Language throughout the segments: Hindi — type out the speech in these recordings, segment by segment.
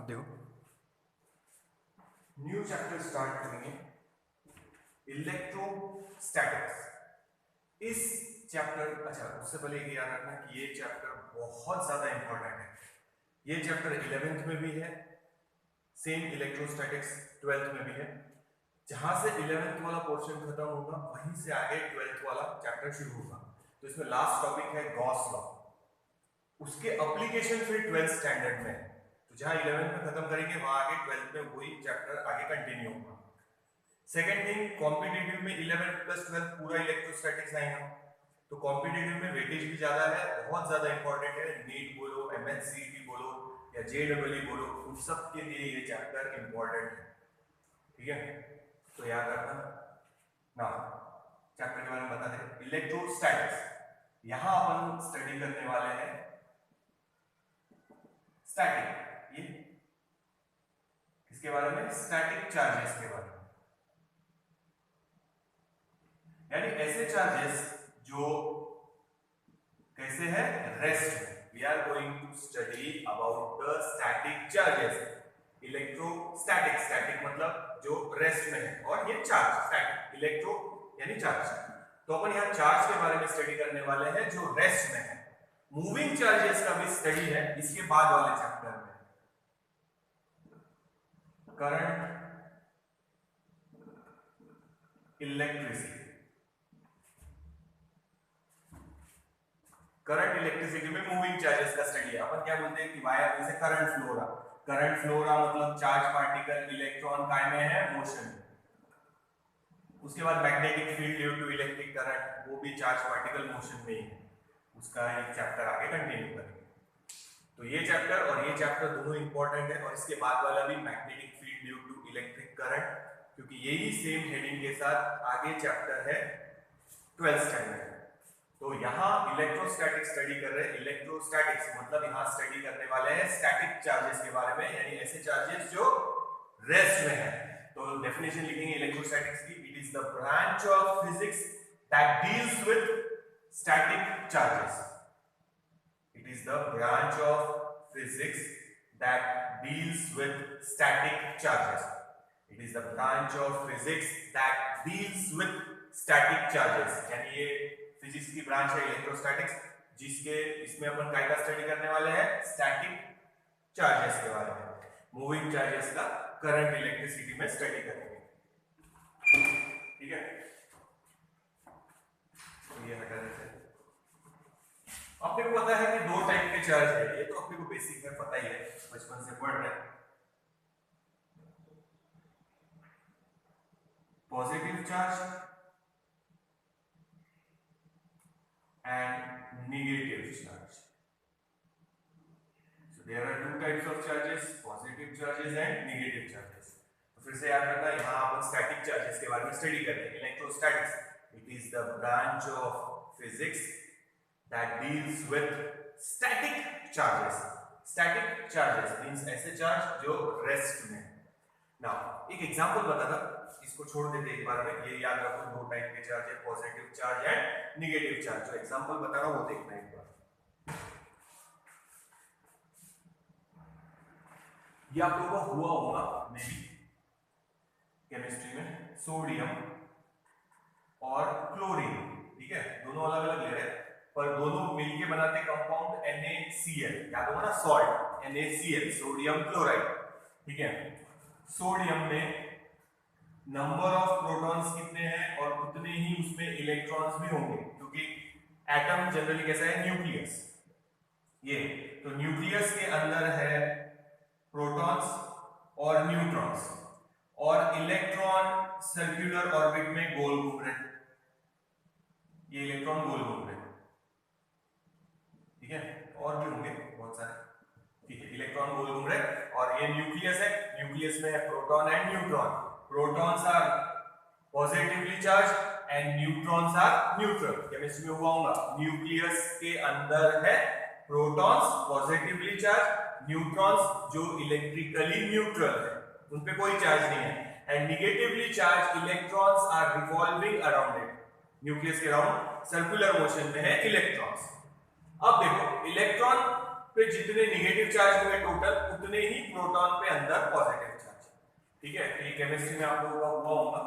देखो न्यू चैप्टर स्टार्ट करेंगे इलेक्ट्रोस्टैटिक्स। इस चैप्टर उससे पहले ये याद रखना कि ये चैप्टर बहुत ज्यादा इंपॉर्टेंट है। ये चैप्टर 11th में भी है, सेम इलेक्ट्रोस्टैटिक्स 12th में भी है। जहां से 11th वाला पोर्शन खत्म होगा वहीं से आगे 12th वाला चैप्टर शुरू होगा। तो इसमें लास्ट टॉपिक है गॉस लॉ, उसके एप्लीकेशन फिर 12th स्टैंडर्ड में है। तो जहां 11th में खत्म करेंगे वहां आगे 12th में वही चैप्टर आगे कंटिन्यू होगा। सेकंड थिंग, कॉम्पिटिटिव में 11 प्लस 12 पूरा इलेक्ट्रोस्टैटिक्स आएगा, तो कॉम्पिटिटिव में वेटेज भी ज्यादा है, बहुत ज्यादा इंपॉर्टेंट है। नीट बोलो, एमएचसीईटी बोलो या जेईई बोलो, उन सब के लिए ये चैप्टर इंपॉर्टेंट है। ठीक है, तो याद रखना ना। चैप्टर के बारे में बता दें, इलेक्ट्रोस्टैटिक्स। यहां अपन स्टडी करने वाले हैं स्टैटिक। ये किसके बारे में? स्टैटिक चार्जेस के बारे में, यानी ऐसे चार्जेस जो कैसे है रेस्ट में। We are going to study about the static charges. Electrostatic, static मतलब जो रेस्ट में है, और ये चार्ज स्टैटिक, इलेक्ट्रो यानी चार्ज। तो अपन यहाँ चार्ज के बारे में स्टडी करने वाले हैं जो रेस्ट में है। मूविंग चार्जेस का भी स्टडी है इसके बाद वाले चैप्टर में। करंट, इलेक्ट्रिसिटी, करंट इलेक्ट्रिसिटी में मूविंग चार्जेस का स्टडी है। अपन क्या बोलते हैं कि वायर में से करंट फ्लो रहा। करंट फ्लो रहा मतलब चार्ज पार्टिकल इलेक्ट्रॉन काय में है? मोशन में। उसके बाद magnetic field due to electric current, वो भी चार्ज पार्टिकल मोशन में ही है। उसका एक चैप्टर आगे कंटिन्यू करेंगे। तो ये चैप्टर और ये चैप्टर दोनों इंपॉर्टेंट है, और इसके बाद वाला भी magnetic field due to electric current, क्योंकि यही सेम हेडिंग के साथ आगे चैप्टर है 12th स्टैंडर्ड। तो यहाँ इलेक्ट्रोस्टैटिक स्टडी कर रहे हैं। इलेक्ट्रोस्टैटिक्स मतलब यहाँ स्टडी करने वाले हैं स्टैटिक चार्जेस के बारे में, यानी ऐसे चार्जेस जो रेस्ट में है। तो डेफिनेशन लिखेंगे इलेक्ट्रोस्टैटिक्स की, it is the branch of physics that deals with static charges. It is the branch of physics that deals with static charges. It is the branch of physics that deals with static charges, यानी ये फिजिक्स की ब्रांच है इलेक्ट्रोस्टैटिक्स, जिसके इसमें अपन काय का स्टडी करने वाले हैं? स्टैटिक चार्जेस के बारे में। मूविंग चार्जेस का करंट इलेक्ट्रिसिटी में स्टडी करेंगे। ठीक है, तो ये हटा देते हैं। अपने को पता है कि दो टाइप के चार्ज है, ये तो अपने को बेसिक में पता ही है, बचपन से पढ़ रहे हैं। Positive charge and negative charge. So there are two types of charges, positive charges and negative charges. तो फिर से याद रखना, यहाँ अपन स्टैटिक चार्जेस के बारे में स्टडी करते हैं। Electrostatics, it is the branch of physics that deals with static charges. Static charges means ऐसे चार्ज जो रेस्ट में। Now एक एग्जांपल बताता, इसको छोड़ देते एक बार में। ये याद रखो, दो टाइप के चार्ज है, positive charge and negative charge. जो एग्जांपल बता रहा हूं वो देखना एक बार। ये आप लोगों को हुआ होगा मे बी केमिस्ट्री में, सोडियम और क्लोरीन। ठीक है, दोनों अलग अलग ले रहे हैं, पर दोनों मिलके बनाते कंपाउंड NaCl। याद होगा ना, सॉल्ट NaCl, सोडियम क्लोराइड। ठीक है, सोडियम में नंबर ऑफ प्रोटॉन्स कितने हैं और उतने ही उसमें इलेक्ट्रॉन्स भी होंगे, क्योंकि एटम जनरली कैसा है? न्यूक्लियस। ये तो न्यूक्लियस के अंदर है प्रोटॉन्स और न्यूट्रॉन्स, और इलेक्ट्रॉन सर्कुलर ऑर्बिट में गोल घूम रहे हैं। ये इलेक्ट्रॉन गोल घूम रहे हैं। ठीक है, और भी होंगे बहुत सारे। ठीक है, इलेक्ट्रॉन गोल घूम रहे हैं, और ये न्यूक्लियस है। न्यूक्लियस में है proton and neutron. Protons are positively charged and neutrons are neutral. Chemistry में हुआ होगा, न्यूक्लियस के अंदर है प्रोटॉन्स पॉजिटिवली चार्ज, न्यूट्रॉन्स जो इलेक्ट्रिकली न्यूट्रल है, उन पे कोई चार्ज नहीं है, and negatively charge electrons are revolving around it. Nucleus के अराउंड सर्कुलर मोशन में है इलेक्ट्रॉन्स। अब देखो, इलेक्ट्रॉन पे जितने नेगेटिव चार्ज होंगे टोटल उतने ही प्रोटॉन पे अंदर पॉजिटिव चार्ज। ठीक है, ये केमिस्ट्री में आप लोगों का हुआ होगा।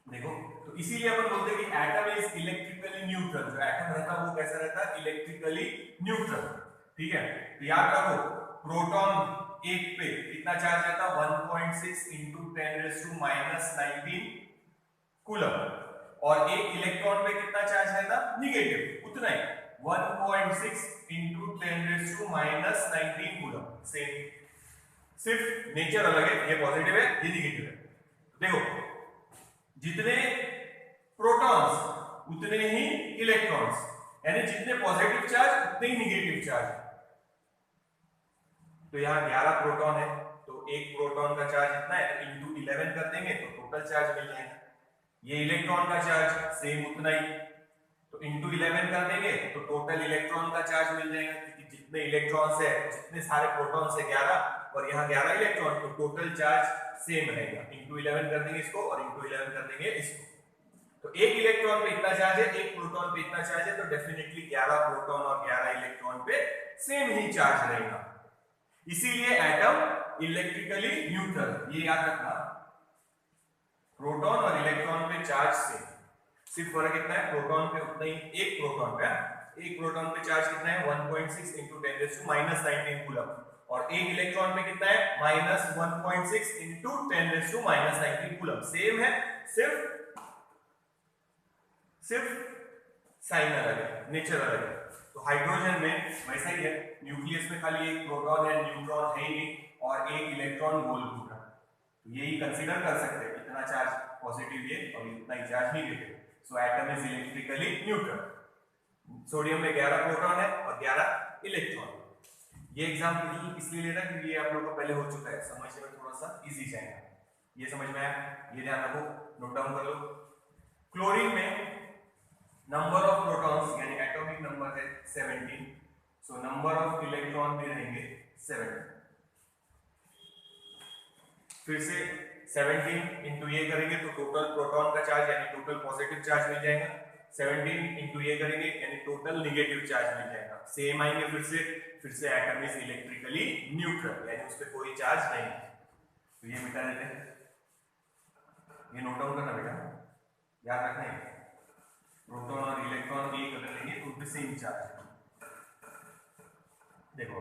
देखो, तो इसीलिए अपन बोलते हैं कि एटम इज इलेक्ट्रिकली न्यूट्रल। जो एटम रहता है वो कैसा रहता है? Electrically neutral. ठीक है, तो याद रखो प्रोटॉन एक पे कितना चार्ज रहता है? 1.6 into 10⁻⁻19 कूलम। और एक इलेक्ट्रॉन पे कितना चार्ज रहता? निगेटिव, उतना ही 1.6 into 10⁻⁻19 कूलम। सेम, सिर्फ नेचर अलग है, ये पॉजिटिव है ये निगेटिव है। देखो, जितने प्रोटॉन्स उतने ही इलेक्ट्रॉन्स, यानी जितने पॉजिटिव चार्ज उतने ही निगेटिव चार्ज। तो यहां 11 प्रोटॉन है, तो एक प्रोटॉन का चार्ज इतना है, तो इंटू 11 कर देंगे तो टोटल चार्ज मिल जाएगा। ये इलेक्ट्रॉन का चार्ज सेम उतना ही, तो इंटू 11 कर देंगे तो टोटल इलेक्ट्रॉन का चार्ज मिल जाएगा। क्योंकि जितने इलेक्ट्रॉन्स है, जितने सारे प्रोटॉन्स है 11 और यहाँ 11 इलेक्ट्रॉन, तो टोटल चार्ज सेम रहेगा। इंटू 11 कर देंगे इसको और इंटू 11 कर देंगे इसको। तो एक इलेक्ट्रॉन पे इतना चार्ज है, एक प्रोटॉन पे इतना चार्ज है, तो डेफिनेटली 11 प्रोटॉन और 11 इलेक्ट्रॉन पे सेम ही चार्ज रहेगा। इसीलिए एटम इलेक्ट्रिकली न्यूट्रल, ये याद रखना। प्रोटॉन और इलेक्ट्रॉन पे चार्ज सेम, सिर्फ फर्क कितना है? प्रोटॉन पे उतना ही, एक प्रोटॉन पे चार्ज कितना है? 1.6 into 10⁻⁻19 कूलम। और एक इलेक्ट्रॉन पे कितना है? -1.6 into 10⁻⁻19 कूलम। सेम है, सिर्फ साइन अलग है, नेचर अलग है। तो हाइड्रोजन में वैसा ही है, न्यूक्लियस में खाली एक प्रोटॉन है, न्यूट्रॉन है ही नहीं, और एक इलेक्ट्रॉन गोल घूम रहा है। तो यही कंसीडर कर सकते हैं, इतना चार्ज पॉजिटिव है और इतना ही charge negative. So atom is electrically neutral. Sodium में 11 प्रोटॉन है और 11 इलेक्ट्रॉन। ये एग्जांपल इसलिए लेना क्योंकि ये आप लोगों को पहले हो चुका है, समझने में थोड़ा सा इजी जाएगा। ये समझ में आया? ये ध्यान रखो, नोट डाउन कर लो। क्लोरीन में नंबर ऑफ प्रोटॉन्स यानी एटॉमिक नंबर है 17, सो नंबर ऑफ इलेक्ट्रॉन भी रहेंगे 7। फिर से 17 इंटू ये करेंगे तो टोटल प्रोटॉन का चार्ज यानी टोटल पॉजिटिव चार्ज मिल जाएगा। 17 इंटू ये करेंगे यानी टोटल नेगेटिव चार्ज मिल जाएगा। सेम आएंगे फिर से एटम इज इलेक्ट्रिकली न्यूट्रल, यानी उस पर कोई चार्ज नहीं है। तो ये मिटा देते हैं, ये नोट डाउन करना बेटा, याद रखना है। प्रोटॉन और इलेक्ट्रॉन एक अगर लेंगे तो उन पे सेम चार्ज है। देखो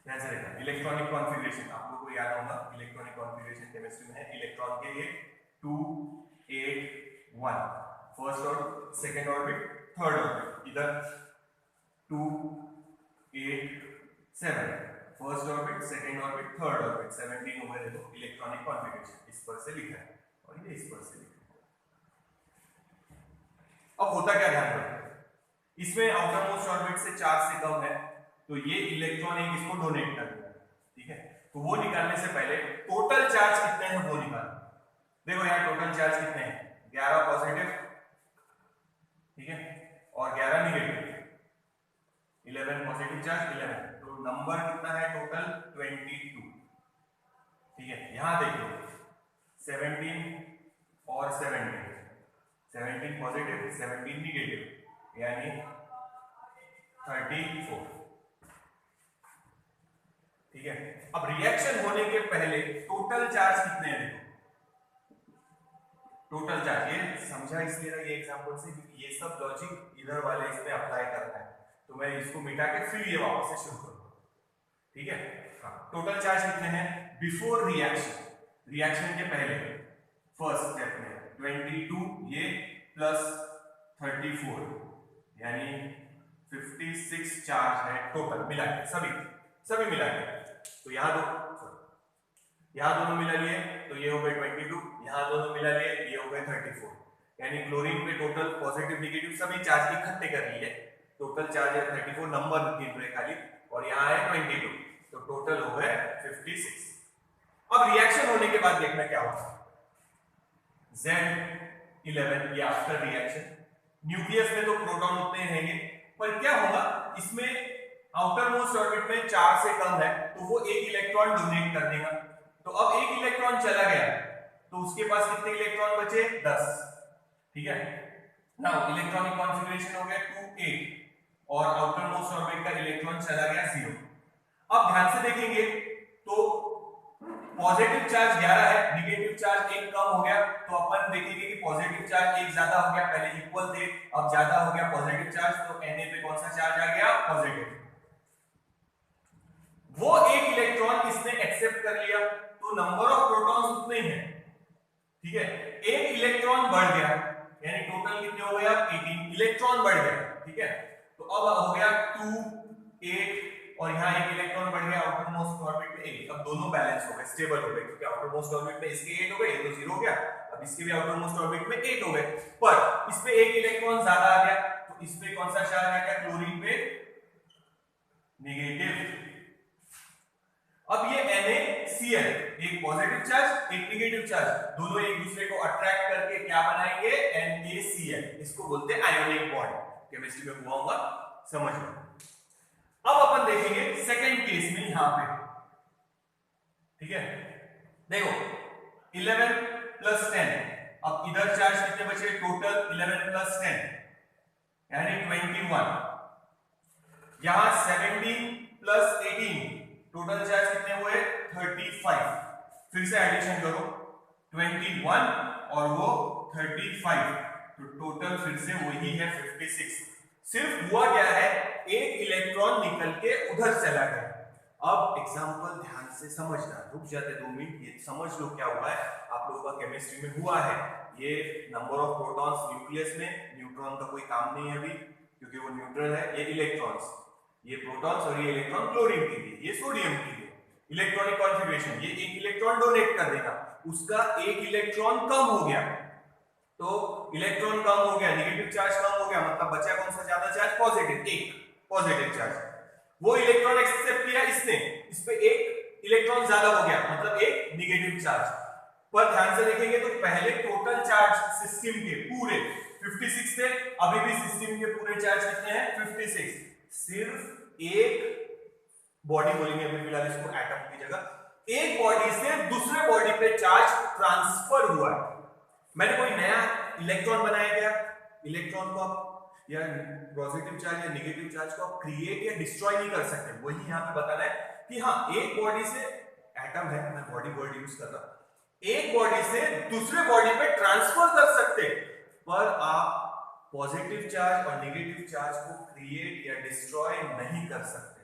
कैसे रहेगा इलेक्ट्रॉनिक कॉन्फ़िगरेशन, आप लोगों को याद होगा इलेक्ट्रॉनिक कॉन्फ़िगरेशन केमिस्ट्री में है। इलेक्ट्रॉन के लिए 2 8 1 first orbit, second orbit, third orbit. इधर 2 8 7 first orbit, second orbit, third orbit. 17 हो गए। देखो इलेक्ट्रॉनिक कॉन्फ़िगरेशन इस पर से लिखा है और ये इस पर से लिखा है। अब होता क्या, ध्यान रखो, इसमें आउटर मोस्ट ऑर्बिट से 4 से कम है, तो ये इलेक्ट्रॉन एक इसको डोनेट कर देगा। ठीक है, तो वो निकालने से पहले टोटल चार्ज कितने हैं वो निकालना। देखो यहाँ टोटल चार्ज कितने हैं? 11 पॉजिटिव, ठीक है, और 11 नेगेटिव। 11 पॉजिटिव चार्ज 11, तो नंबर कितना है टोटल? 22। ठीक है, यहां देखो 17 और 17 पॉजिटिव 17 नेगेटिव, यानी 34। ठीक है, अब रिएक्शन होने के पहले टोटल चार्ज कितने हैं? देखो टोटल चार्ज, ये समझा इसलिए ना ये एग्जांपल से, क्योंकि ये सब लॉजिक इधर वाले इस पे अप्लाई करना है, तो मैं इसको मिटा के फिर ये वापस से शुरू करूंगा। ठीक है, हाँ, टोटल चार्ज कितने हैं बिफोर रिएक्शन, रिएक्शन के पहले फर्स्ट स्टेप में 22 ये प्लस 34 यानी 56 चार्ज है टोटल मिला के, सभी मिला के। तो यहाँ दोनों मिला लिए तो ये हो गए 22, यहाँ दोनों मिला लिए ये हो गए 34, यानी क्लोरीन पे टोटल पॉजिटिव नेगेटिव सभी चार्ज इकट्ठे कर लिए। टोटल चार्ज है 34, नंबर गिन रहे खाली, और यहाँ है 22, तो टोटल हो गए 56। अब रिएक्शन होने के बाद देखना क्या होगा। Z11 ये आफ्टर रिएक्शन, न्यूक्लियस में तो प्रोटॉन उतने रहेंगे, पर क्या होगा इसमें आउटर मोस्ट ऑर्बिट में 4 से कम है, तो वो एक इलेक्ट्रॉन डोनेट कर देगा। तो अब एक इलेक्ट्रॉन चला गया तो उसके पास कितने इलेक्ट्रॉन बचे? 10। ठीक है, नाउ इलेक्ट्रॉनिक कॉन्फ़िगरेशन हो गया 2 8 और आउटर मोस्ट ऑर्बिट का इलेक्ट्रॉन चला गया 0। अब ध्यान से देखेंगे तो पॉजिटिव चार्ज 11 है, नेगेटिव चार्ज 1 कम हो गया, तो अपन देखेंगे कि पॉजिटिव चार्ज 1 ज्यादा हो गया, पहले इक्वल थे अब ज्यादा हो गया पॉजिटिव चार्ज, तो Na पे कौन सा चार्ज आ गया? पॉजिटिव। वो एक इलेक्ट्रॉन इसने एक्सेप्ट कर लिया, तो नंबर ऑफ प्रोटॉन्स उतने ही हैं, ठीक है। एक इलेक्ट्रॉन बढ़ गया, यानी टोटल कितने हो गए? 18 इलेक्ट्रॉन बढ़ गया, ठीक है। तो अब हो गया 2 8 और यहाँ एक इलेक्ट्रॉन बढ़ गया आउटर मोस्ट ऑर्बिट में 8। अब दोनों बैलेंस हो गए, स्टेबल हो गए, क्योंकि आउटर मोस्ट ऑर्बिट में इसके 8 हो गए, ये तो 0 हो गया, अब इसके भी आउटर मोस्ट ऑर्बिट में 8 हो गए, पर इस पे एक इलेक्ट्रॉन ज्यादा आ गया, तो इस पे कौन सा चार्ज आ गया? क्लोरीन पे नेगेटिव। अब ये NaCl, एक पॉजिटिव चार्ज एक नेगेटिव चार्ज, दोनों एक दूसरे को अट्रैक्ट करके क्या बनाएंगे? NaCl। इसको बोलते हैं आयोनिक बॉन्ड, केमिस्ट्री में हुआ होगा, समझ लो। अब अपन देखेंगे सेकंड केस में यहां पे, ठीक है। देखो 11 प्लस 10, अब इधर चार्ज कितने बचे? टोटल 11 प्लस 10 यानी 21। यहां 17 प्लस 18, टोटल चार्ज कितने हुए? 35। फिर से एडिशन करो, 21 और वो 35, तो टोटल फिर से वही है 56। सिर्फ हुआ क्या है? एक इलेक्ट्रॉन निकल के उधर चला गया। अब एग्जांपल ध्यान से समझना, रुक जाते 2 मिनट, ये समझ लो क्या हुआ है। आप लोगों का केमिस्ट्री में हुआ है, ये नंबर ऑफ प्रोटॉन्स न्यूक्लियस में, न्यूट्रॉन का कोई काम नहीं है अभी क्योंकि वो न्यूट्रल है, ये इलेक्ट्रॉन्स, ये प्रोटॉन्स और ये इलेक्ट्रॉन क्लोरीन के लिए, ये सोडियम के लिए। इलेक्ट्रॉनिक कॉन्फ़िगरेशन, ये एक इलेक्ट्रॉन डोनेट कर देगा, उसका एक इलेक्ट्रॉन कम हो गया, तो इलेक्ट्रॉन कम हो गया, नेगेटिव चार्ज कम हो गया, मतलब बचा कौन सा ज्यादा चार्ज? पॉजिटिव, एक पॉजिटिव चार्ज। वो इलेक्ट्रॉन एक्सेप्ट किया इसने, इस पे एक इलेक्ट्रॉन ज्यादा हो गया, मतलब एक नेगेटिव चार्ज। पर ध्यान से देखेंगे तो पहले टोटल चार्ज सिस्टम के पूरे 56 थे, अभी भी सिस्टम के पूरे चार्ज कितने हैं? 56। सिर्फ एक बॉडी बोलेंगे अभी फिलहाल इसको, एटम की जगह, एक बॉडी से दूसरे बॉडी पे चार्ज ट्रांसफर हुआ है। मैंने कोई नया इलेक्ट्रॉन बनाया गया, इलेक्ट्रॉन को आप या पॉजिटिव चार्ज या नेगेटिव चार्ज को आप क्रिएट या डिस्ट्रॉय नहीं कर सकते। वही यहां पे बताना है कि हाँ, एक बॉडी से, एटम है, मैं बॉडी वर्ड यूज कर रहा, एक बॉडी से दूसरे बॉडी पे ट्रांसफर कर सकते, पर आप पॉजिटिव चार्ज और नेगेटिव चार्ज को क्रिएट या डिस्ट्रॉय नहीं कर सकते।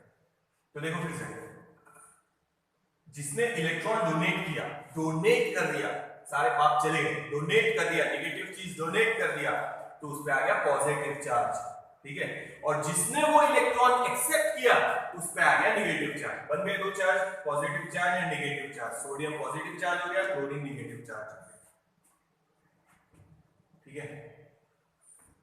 तो देखो फिर से, जिसने इलेक्ट्रॉन डोनेट किया, डोनेट कर दिया, सारे बाप चले गए, डोनेट कर दिया, नेगेटिव चीज डोनेट कर दिया, तो उस पे आ गया पॉजिटिव चार्ज, ठीक है। और जिसने वो इलेक्ट्रॉन एक्सेप्ट किया, उस पे आ गया नेगेटिव चार्ज। बन गए दो charge, positive charge and negative charge. Sodium positive charge हो गया, क्लोरीन नेगेटिव चार्ज हो गया, ठीक है।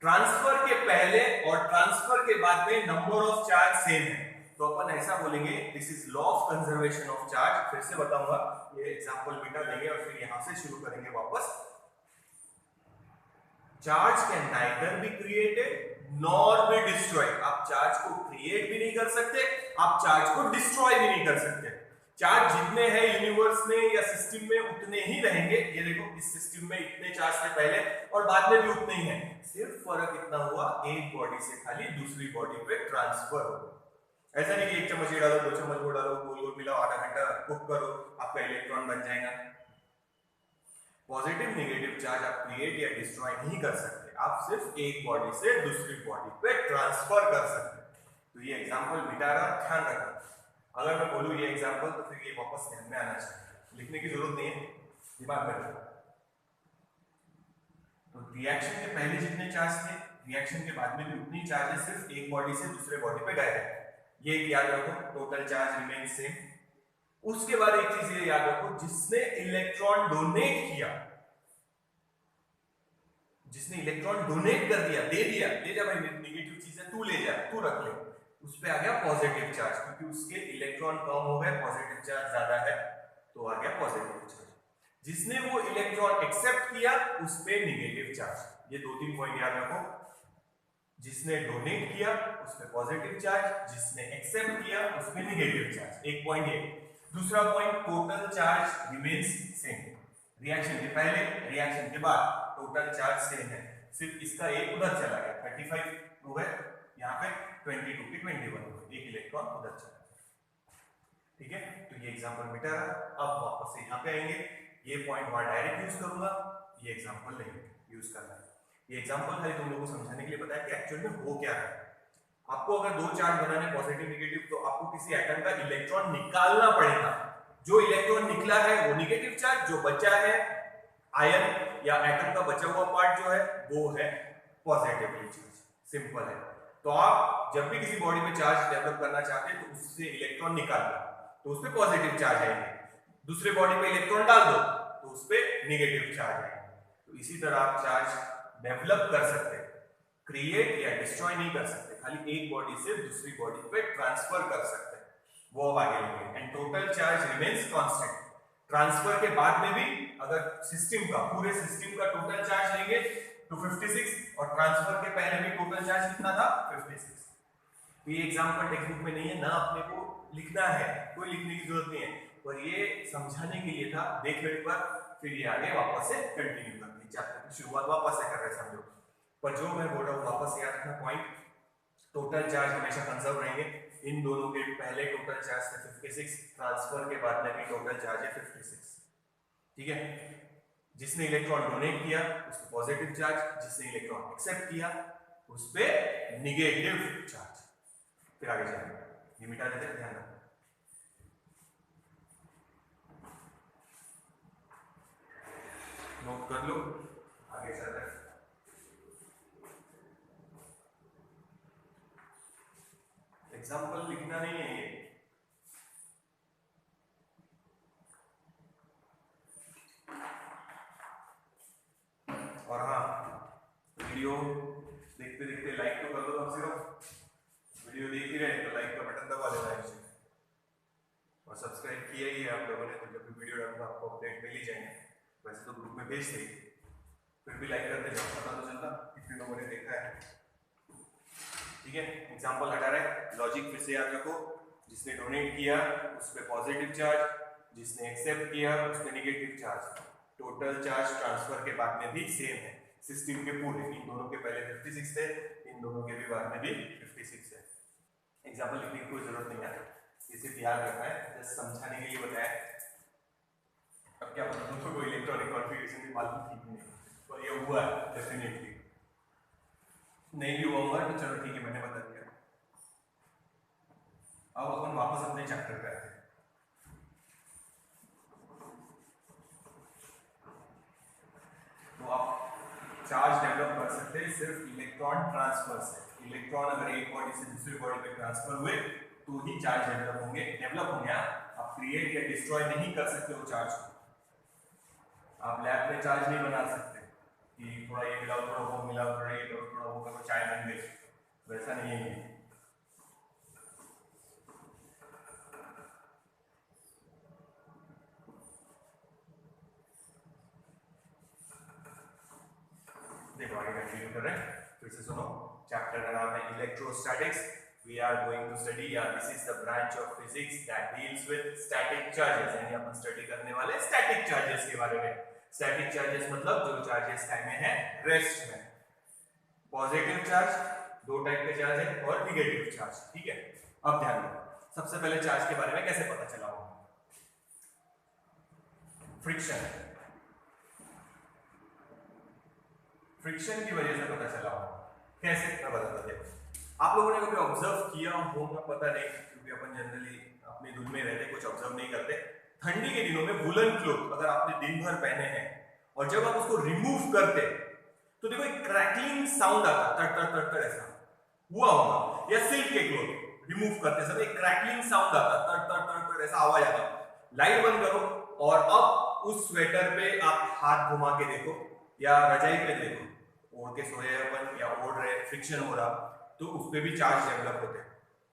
ट्रांसफर के पहले और ट्रांसफर के बाद में नंबर ऑफ चार्ज सेम है, तो अपन ऐसा बोलेंगे, this is law of conservation of charge. फिर से बताऊंगा, ये एग्जांपल बेटा देंगे और फिर यहां से शुरू करेंगे वापस। Charge can neither be created nor be destroyed. आप चार्ज को क्रिएट भी नहीं कर सकते, आप चार्ज को डिस्ट्रॉय भी नहीं कर सकते। चार्ज जितने हैं यूनिवर्स में या सिस्टम में उतने ही रहेंगे। ये देखो, इस सिस्टम में इतने चार्ज थे पहले और बाद में भी उतने ही हैं। सिर्फ फर्क इतना हुआ, एक बॉडी से खाली दूसरी बॉडी पे ट्रांसफर हो। ऐसा नहीं कि एक चम्मच ये डालो, 2 चम्मच वो डालो, गोल गोल मिलाओ, आधा घंटा कुक करो, आपका इलेक्ट्रॉन बन जाएगा। पॉजिटिव नेगेटिव चार्ज आप क्रिएट या डिस्ट्रॉय नहीं कर सकते, आप सिर्फ एक बॉडी से दूसरी बॉडी पे ट्रांसफर कर सकते। तो ये एग्जांपल मिटा रहा, ध्यान रखना। अगर मैं बोलूं ये एग्जांपल तो फिर ये वापस ध्यान में आना चाहिए, लिखने की जरूरत नहीं है, दिमाग में रखो। तो रिएक्शन के पहले जितने चार्ज थे, रिएक्शन के बाद में भी उतनी चार्जेस सिर्फ एक बॉडी से दूसरे बॉडी पे गए हैं। ये याद रखो, टोटल चार्ज रिमेन सेम। उसके बाद एक चीज ये याद रखो, जिसने इलेक्ट्रॉन डोनेट किया, जिसने इलेक्ट्रॉन डोनेट कर दिया, दे दिया, ले जा भाई, नेगेटिव चीज है, तू ले जा, तू रख ले, उस पे आ गया पॉजिटिव चार्ज, क्योंकि उसके इलेक्ट्रॉन कम हो गए, पॉजिटिव चार्ज ज्यादा है, तो आ गया पॉजिटिव चार्ज। जिसने वो इलेक्ट्रॉन एक्सेप्ट किया, उस पे नेगेटिव चार्ज। ये 2-3 पॉइंट याद रखो, जिसने डोनेट किया उस पे पॉजिटिव चार्ज, जिसने एक्सेप्ट किया उस पे नेगेटिव चार्ज। एक पॉइंट ये। दूसरा point, total charge remains same. Reaction के पहले, रिएक्शन के बाद टोटल चार्ज सेम है, सिर्फ इसका एक उधर चला गया, 35 हो गए, यहाँ पे 22 की 21 हो गई, एक इलेक्ट्रॉन उधर चला। ठीक है, तो ये एग्जांपल मिटा रहा। अब वापस से यहाँ पे आएंगे, ये पॉइंट वहां डायरेक्ट यूज करूंगा, ये एग्जांपल नहीं यूज करना है। ये एग्जांपल खाली तुम लोगों को समझाने के लिए बताया कि एक्चुअल में हो क्या है। आपको अगर दो चार्ज बनाने पॉजिटिव नेगेटिव, तो आपको किसी एटम का इलेक्ट्रॉन निकालना पड़ेगा। जो इलेक्ट्रॉन निकला है वो नेगेटिव चार्ज, जो बचा है आयन या एटम का बचा हुआ पार्ट जो है वो है पॉजिटिवली चार्ज। सिंपल है। तो आप जब भी किसी बॉडी में चार्ज डेवलप करना चाहते हैं तो उससे इलेक्ट्रॉन निकाल दो तो उस पर पॉजिटिव चार्ज आएंगे, दूसरे बॉडी पे इलेक्ट्रॉन डाल दो तो उस पर नेगेटिव चार्ज आएंगे। तो इसी तरह आप चार्ज डेवलप कर सकते हैं, क्रिएट या डिस्ट्रॉय नहीं कर सकते, खाली एक बॉडी से दूसरी बॉडी पे ट्रांसफर कर सकते हैं, वो अब आगे लेंगे। And total charge remains constant. Transfer के बाद में भी अगर सिस्टम का, पूरे सिस्टम का टोटल चार्ज लेंगे तो 56, और ट्रांसफर के पहले भी टोटल चार्ज कितना था 56। तो ये एग्जांपल टेक्स्ट बुक में नहीं है ना, अपने को लिखना है, कोई लिखने की जरूरत नहीं है, पर ये समझाने के लिए था। देख लो एक बार, फिर ये आगे वापस से कंटिन्यू करते हैं। चैप्टर की शुरुआत वापस से कर रहे हैं समझो। पर जो मैं बोल रहा हूँ वापस से याद रखना पॉइंट, टोटल चार्ज हमेशा कंजर्व रहेंगे। इन दोनों के पहले टोटल चार्ज है 56, ट्रांसफर के बाद में भी टोटल चार्ज है 56। ठीक है, जिसने इलेक्ट्रॉन डोनेट किया उस पर पॉजिटिव चार्ज, जिसने इलेक्ट्रॉन एक्सेप्ट किया उस पर निगेटिव चार्ज। फिर आगे जाएंगे, ये मिटा देते हैं, ध्यान रखना। नोट कर लो, आगे चल रहे हैं। एग्जाम्पल लिखना नहीं है ये, और हाँ वीडियो देखते देखते लाइक तो कर दो कम से कम। वीडियो देख ही रहे तो लाइक का बटन दबा देना है, और सब्सक्राइब किया ही है आप लोगों ने, तो जब भी वीडियो डालूंगा आपको अपडेट मिल ही जाएंगे। वैसे तो ग्रुप में भेज देंगे, फिर भी लाइक करते जाओ, पता तो चलता कितने लोगों ने देखा है। ठीक है, एग्जांपल हटा रहे, लॉजिक फिर से याद रखो। जिसने डोनेट किया उस पर पॉजिटिव चार्ज, जिसने एक्सेप्ट किया उस पर negative charge. Total charge transfer के बाद में भी सेम है, सिस्टम के पूरे, इन दोनों के पहले 56 थे, इन दोनों के भी बाद में भी 56 है। एग्जांपल लिखने की कोई जरूरत नहीं है, इसे याद रखना है, जस्ट समझाने के लिए बताया। अब क्या पता तुमको कोई इलेक्ट्रॉनिक कॉन्फ़िगरेशन की मालूम ठीक नहीं, पर ये हुआ है डेफिनेटली, नहीं भी हुआ होगा तो चलो ठीक है, मैंने बता दिया। अब अपन वापस अपने चैप्टर पे आते हैं। तो आप चार्ज डेवलप कर सकते हैं सिर्फ इलेक्ट्रॉन ट्रांसफर से। इलेक्ट्रॉन अगर एक बॉडी से दूसरी बॉडी पे ट्रांसफर हुए तो ही चार्ज डेवलप होंगे। आप क्रिएट या डिस्ट्रॉय नहीं कर सकते हो चार्ज को। आप लैब में चार्ज नहीं बना सकते कि थोड़ा ये मिलाओ, थोड़ा वो मिलाओ, थोड़ा ये करो, थोड़ा वो करो, चाय बन गई, वैसा नहीं है। देखो आगे कंटिन्यू कर रहे हैं, फिर से सुनो। चैप्टर का नाम है electrostatics. We are going to study, this is the branch of physics that deals with static charges, यानी अपन स्टडी करने वाले स्टैटिक चार्जेस के बारे में। स्टैटिक चार्जेस मतलब जो चार्जेस टाइम में है रेस्ट में। पॉजिटिव चार्ज, दो टाइप के चार्ज है, और निगेटिव चार्ज। ठीक है, अब ध्यान दो, सबसे पहले चार्ज के बारे में कैसे पता चला होगा? फ्रिक्शन, फ्रिक्शन की वजह से पता चला होगा। कैसे मैं बताता हूं। आप लोगों ने कभी ऑब्जर्व किया होगा, पता नहीं, क्योंकि अपन जनरली अपने धुन में रहते, कुछ ऑब्जर्व नहीं करते। ठंडी के दिनों में वुलन क्लोथ अगर आपने दिन भर पहने हैं और जब आप उसको रिमूव करते तो देखो एक क्रैकलिंग साउंड आता, तड़ तड़ तड़ तड़ ऐसा हुआ होगा। या सिल्क के क्लोथ रिमूव करते समय एक क्रैकलिंग साउंड आता, तड़ तड़ तड़ तड़ ऐसा आवाज आता। लाइट बंद करो और अब उस स्वेटर पे आप हाथ घुमा के देखो या रजाई पे देखो, ओढ़ के सोए अपन या ओढ़ रहे, फ्रिक्शन हो रहा, तो उस पे भी चार्ज डेवलप होते हैं।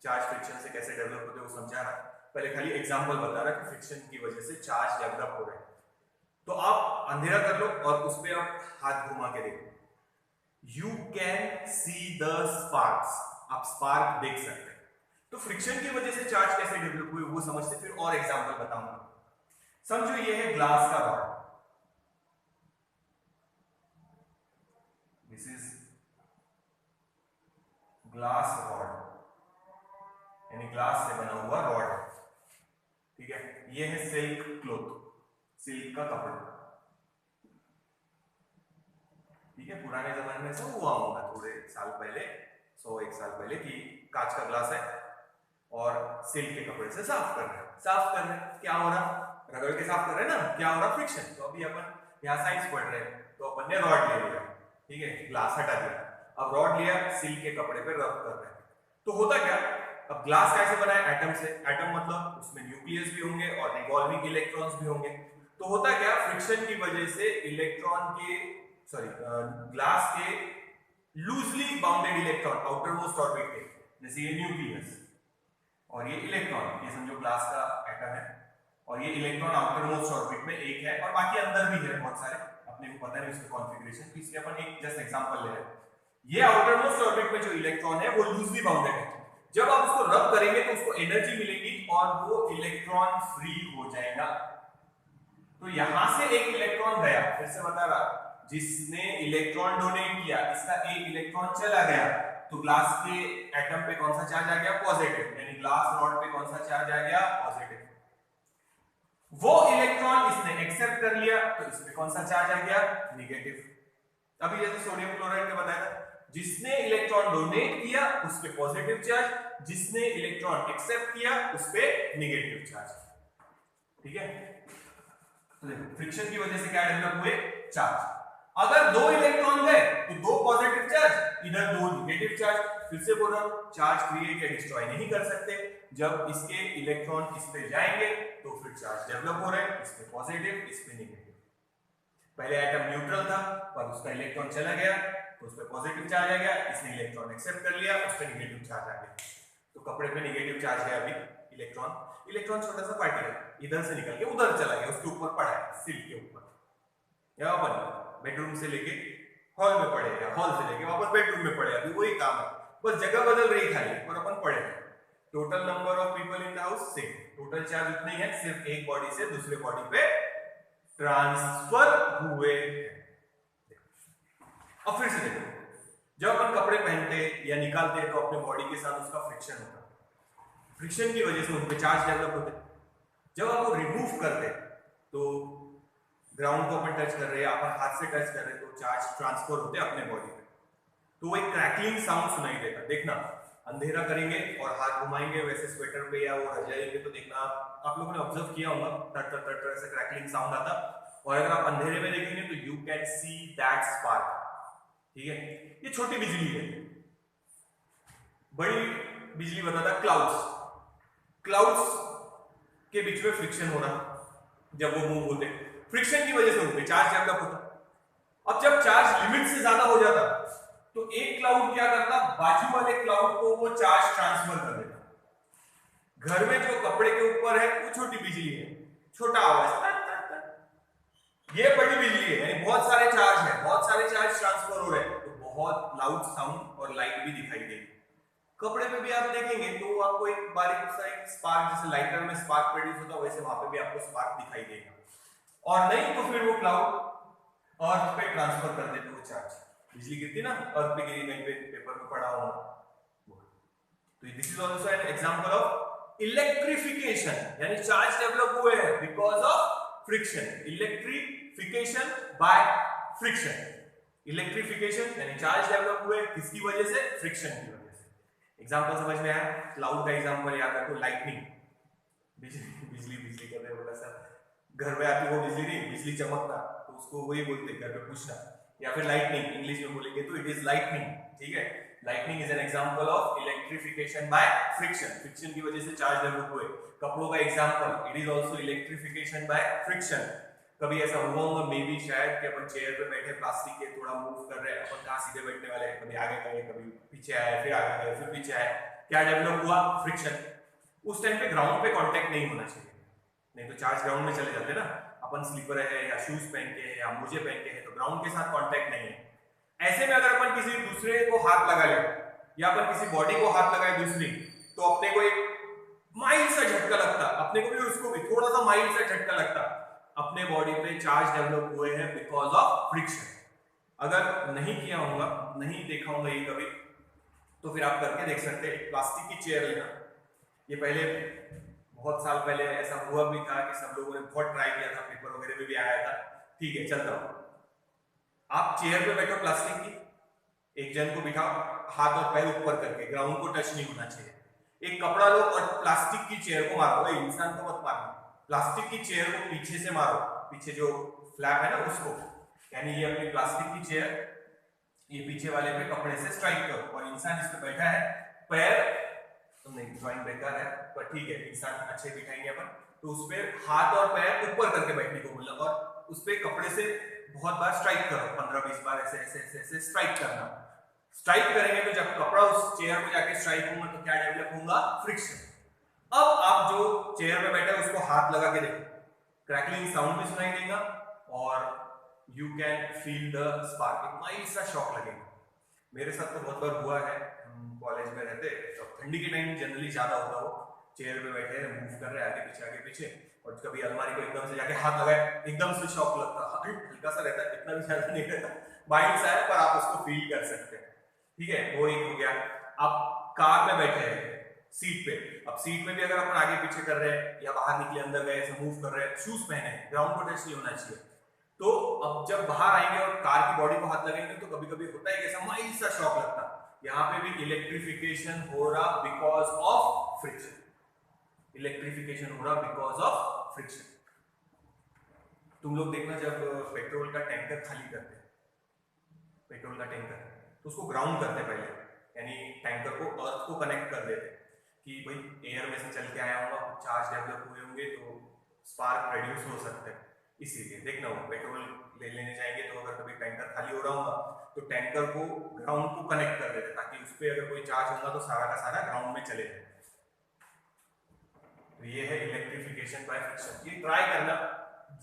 चार्ज फ्रिक्शन से कैसे डेवलप होते हैं वो समझा रहा, पहले खाली एग्जांपल बता रहा कि फ्रिक्शन की वजह से चार्ज डेवलप हो रहे हैं। तो आप अंधेरा कर लो और उस पे आप हाथ घुमा के देखो, you can see the sparks, आप स्पार्क देख सकते हैं। तो फ्रिक्शन की वजह से चार्ज कैसे डेवलप हुए वो समझते, फिर और एग्जांपल बताऊंगा। समझो ये है ग्लास का rod, this is glass rod, यानी ग्लास से बना हुआ रॉड, ठीक है। ये है सिल्क क्लोथ, सिल्क का कपड़ा, ठीक है। पुराने जमाने में ऐसा हुआ होगा थोड़े साल पहले, 100-1 साल पहले, कि कांच का ग्लास है और सिल्क के कपड़े से साफ कर रहे हैं, क्या हो रहा, रगड़ के साफ कर रहे हैं ना, क्या हो रहा, फ्रिक्शन। तो अभी अपन यहाँ साइंस पढ़ रहे हैं, तो अपन ने रॉड ले लिया, ठीक है, ग्लास हटा दिया, अब रॉड लिया, सिल्क के कपड़े पे रब कर रहे हैं। तो होता क्या, अब ग्लास कैसे बना है, एटम से, एटम मतलब उसमें न्यूक्लियस भी होंगे और रिवॉल्विंग इलेक्ट्रॉन्स भी होंगे। तो होता क्या, फ्रिक्शन की वजह से इलेक्ट्रॉन के ग्लास के loosely bounded electron outer most orbit के, जैसे ये न्यूक्लियस और ये इलेक्ट्रॉन, ये समझो ग्लास का एटम है और ये इलेक्ट्रॉन आउटर मोस्ट ऑर्बिट में एक है और बाकी अंदर भी है बहुत सारे, अपने को पता नहीं उसका कॉन्फ़िगरेशन, तो इसलिए अपन एक जस्ट एग्जांपल ले रहे हैं। ये आउटर मोस्ट ऑर्बिट में जो इलेक्ट्रॉन है वो लूजली बाउंडेड है, जब आप उसको रब करेंगे तो उसको एनर्जी मिलेगी और वो इलेक्ट्रॉन फ्री हो जाएगा। तो यहां से एक इलेक्ट्रॉन गया, फिर से बता रहा, जिसने इलेक्ट्रॉन डोनेट किया, इसका एक इलेक्ट्रॉन चला गया, तो ग्लास के एटम पे कौन सा चार्ज आ गया, पॉजिटिव, यानी ग्लास रॉड पे कौन सा चार्ज आ गया, पॉजिटिव। वो इलेक्ट्रॉन इसने एक्सेप्ट कर लिया, तो इसमें कौन सा चार्ज आ गया, नेगेटिव। अभी जैसे सोडियम क्लोराइड का बताया था, जिसने इलेक्ट्रॉन डोनेट किया उस पे पॉजिटिव चार्ज, जिसने इलेक्ट्रॉन एक्सेप्ट किया उस पे नेगेटिव चार्ज, ठीक है। तो देखो फ्रिक्शन की वजह से क्या डेवलप हुए, चार्ज। अगर दो इलेक्ट्रॉन गए तो दो पॉजिटिव चार्ज, इधर दो नेगेटिव चार्ज। फिर से बोल रहा हूं, चार्ज क्रिएट या डिस्ट्रॉय नहीं कर सकते, जब इसके इलेक्ट्रॉन इस पे जाएंगे तो फिर चार्ज डेवलप हो रहा है, इस पे पॉजिटिव, इस पे नेगेटिव। पहले एटम न्यूट्रल था पर उसका इलेक्ट्रॉन चला गया तो उस पे पॉजिटिव चार्ज आ गया, इसने इलेक्ट्रॉन एक्सेप्ट कर लिया, उस पे नेगेटिव चार्ज आ गया, तो कपड़े पे नेगेटिव चार्ज है। अभी इलेक्ट्रॉन छोटा सा पार्टिकल इधर से निकल के उधर चला गया, उसके ऊपर पड़ा है, सिल्क के ऊपर, या अपन बेडरूम से लेके हॉल में पड़े, या हॉल से लेके वापस बेडरूम में पड़े, अभी वही काम है, बस जगह बदल रही खाली, पर अपन पड़े। Total number of people in the house same, total charge उतना ही है, सिर्फ एक बॉडी से दूसरे बॉडी पे ट्रांसफर हुए। अब फिर से देखो, जब अपन कपड़े पहनते या निकालते हैं तो अपने बॉडी के साथ उसका फ्रिक्शन होता है, फ्रिक्शन की वजह से उन पे चार्ज डेवलप होते। जब आप वो रिमूव करते तो ग्राउंड को अपन टच कर रहे हैं, अपन हाथ से टच कर रहे हैं, तो चार्ज ट्रांसफर होते अपने बॉडी पे, तो वो एक क्रैकलिंग साउंड सुनाई देगा। देखना, अंधेरा करेंगे और हाथ घुमाएंगे वैसे स्वेटर पे या वो रजाई पे, तो देखना आप लोगों ने ऑब्जर्व किया होगा, टट टट टट ऐसे क्रैकलिंग साउंड आता। और अगर आप अंधेरे में देखेंगे तो you can see that spark, ठीक है। ये छोटी बिजली है, बड़ी बिजली बताता क्लाउड्स के बीच में फ्रिक्शन हो रहा, जब वो मूव होते, फ्रिक्शन की वजह से उनपे चार्ज डेवलप होता। अब जब चार्ज लिमिट से ज्यादा हो जाता तो एक क्लाउड क्या करता, बाजू वाले क्लाउड को वो चार्ज ट्रांसफर कर देता। घर में जो कपड़े के ऊपर है वो छोटी बिजली है, छोटा आवाज, ये बड़ी बिजली है, यानी बहुत सारे चार्ज है, बहुत सारे चार्ज ट्रांसफर हो रहे हैं, तो बहुत लाउड साउंड और लाइट भी दिखाई देगी। कपड़े पे भी आप देखेंगे तो आपको एक बारीक सा एक स्पार्क, जैसे लाइटर में स्पार्क प्रोड्यूस होता है वैसे वहां पे भी आपको स्पार्क दिखाई देगा। और नहीं तो फिर वो क्लाउड अर्थ पे ट्रांसफर कर देते वो चार्ज, बिजली गिरती ना अर्थ पे गिरी, कहीं पे पेपर में पड़ा होगा। तो this is also an example of electrification, यानी चार्ज डेवलप हुए हैं because of friction, electrification by friction. Electrification यानी चार्ज डेवलप हुए किसकी वजह से, फ्रिक्शन की वजह से। एग्जांपल समझ में आया, क्लाउड का एग्जांपल याद रखो, लाइटनिंग, बिजली कर रहे हो, बोला सर घर में आती वो बिजली नहीं, बिजली चमकना, तो उसको वही बोलते घर पे पूछना, या फिर लाइटनिंग इंग्लिश में बोलेंगे तो इट इज लाइटनिंग, ठीक है। Lightning is an example of electrification by friction, friction की वजह से चार्ज डेवलप हुए। कपड़ों का example, it is also electrification by friction. कभी ऐसा हुआ होगा मे बी शायद कि अपन चेयर पे बैठे प्लास्टिक के, थोड़ा मूव कर रहे हैं, अपन कहां सीधे बैठने वाले हैं, कभी आगे गए कभी पीछे आए, फिर आगे गए फिर पीछे आए, क्या डेवलप हुआ, फ्रिक्शन। उस टाइम पे ग्राउंड पे कांटेक्ट नहीं होना चाहिए, नहीं तो चार्ज ग्राउंड में चले जाते ना। अपन स्लीपर है या शूज पहन के है या मोजे पहन के है तो ग्राउंड के साथ कांटेक्ट नहीं है। ऐसे में अगर अपन किसी दूसरे को हाथ लगा ले या अपन किसी बॉडी को हाथ लगाए दूसरी, तो अपने को एक माइल्ड सा झटका लगता, अपने को भी उसको भी थोड़ा सा माइल्ड सा झटका लगता, अपने बॉडी पे चार्ज डेवलप हुए हैं बिकॉज ऑफ फ्रिक्शन। अगर नहीं किया होगा, नहीं देखा होगा ये कभी, तो फिर आप करके देख सकते हैं। प्लास्टिक की चेयर लेना, ये पहले बहुत साल पहले ऐसा हुआ भी था कि सब लोगों ने बहुत ट्राई किया था, पेपर वगैरह में भी आया था। ठीक है, चलता हूं। आप चेयर पे बैठो प्लास्टिक की, एक जन को बिठाओ, हाथ और पैर ऊपर करके, ग्राउंड को टच नहीं होना चाहिए। एक कपड़ा लो और प्लास्टिक की चेयर को मारो, इंसान को मत मारना, प्लास्टिक की चेयर को पीछे से मारो, पीछे जो फ्लैप है ना उसको, यानी ये अपनी प्लास्टिक की चेयर, ये पीछे वाले पे कपड़े से स्ट्राइक करो और इंसान इस पे बैठा है, पैर तो नहीं, ड्राइंग बेकार है पर ठीक है, इंसान अच्छे दिखाएंगे अपन, तो उस पे हाथ और पैर ऊपर करके बैठने को बोला और उस पे कपड़े से बहुत बार स्ट्राइक करो, 15-20 बार ऐसे ऐसे ऐसे ऐसे स्ट्राइक करना। स्ट्राइक करेंगे तो जब कपड़ा उस चेयर में जाके स्ट्राइक होगा तो क्या डेवलप होगा, फ्रिक्शन। अब आप जो चेयर पे बैठे उसको हाथ लगा के देखो, क्रैकलिंग साउंड भी सुनाई देगा और you can feel the spark, एक माइल्ड सा शॉक लगेगा। मेरे साथ तो बहुत बार हुआ है, हम कॉलेज में रहते तो ठंडी के टाइम जनरली ज्यादा होता हो, चेयर पे बैठे मूव कर रहे आगे पीछे और कभी अलमारी को एकदम से जाके हाथ लगाए, एकदम से शॉक लगता, हल्का सा रहता है, इतना भी ज्यादा नहीं रहता, माइल्ड सा है पर आप उसको फील कर सकते हैं। ठीक है, वो एक हो गया। आप कार में बैठे हैं सीट पे, अब सीट में भी अगर अपन आगे पीछे कर रहे हैं या बाहर निकले अंदर गए ऐसे मूव कर रहे हैं, शूज पहने, ग्राउंड को टच नहीं होना चाहिए, तो अब जब बाहर आएंगे और कार की बॉडी को हाथ लगेंगे तो कभी कभी होता है कि ऐसा माइल्ड सा शॉक लगता, यहाँ पे भी इलेक्ट्रिफिकेशन हो रहा बिकॉज ऑफ फ्रिक्शन, इलेक्ट्रिफिकेशन हो रहा बिकॉज ऑफ फ्रिक्शन। तुम लोग देखना जब पेट्रोल का टैंकर खाली करते हैं, पेट्रोल का टैंकर तो उसको ग्राउंड करते पहले, यानी टैंकर को अर्थ को कनेक्ट कर देते कि भाई एयर में से चल के आया होगा, चार्ज डेवलप हुए होंगे तो स्पार्क प्रोड्यूस हो सकते हैं। इसीलिए देखना हो पेट्रोल लेने जाएंगे तो अगर कभी टैंकर खाली हो रहा होगा तो टैंकर को ग्राउंड को कनेक्ट कर देते ताकि उस पर अगर कोई चार्ज होगा तो सारा का सारा ग्राउंड में चले जाए। तो ये है इलेक्ट्रिफिकेशन बाय फ्रिक्शन। ये ट्राई करना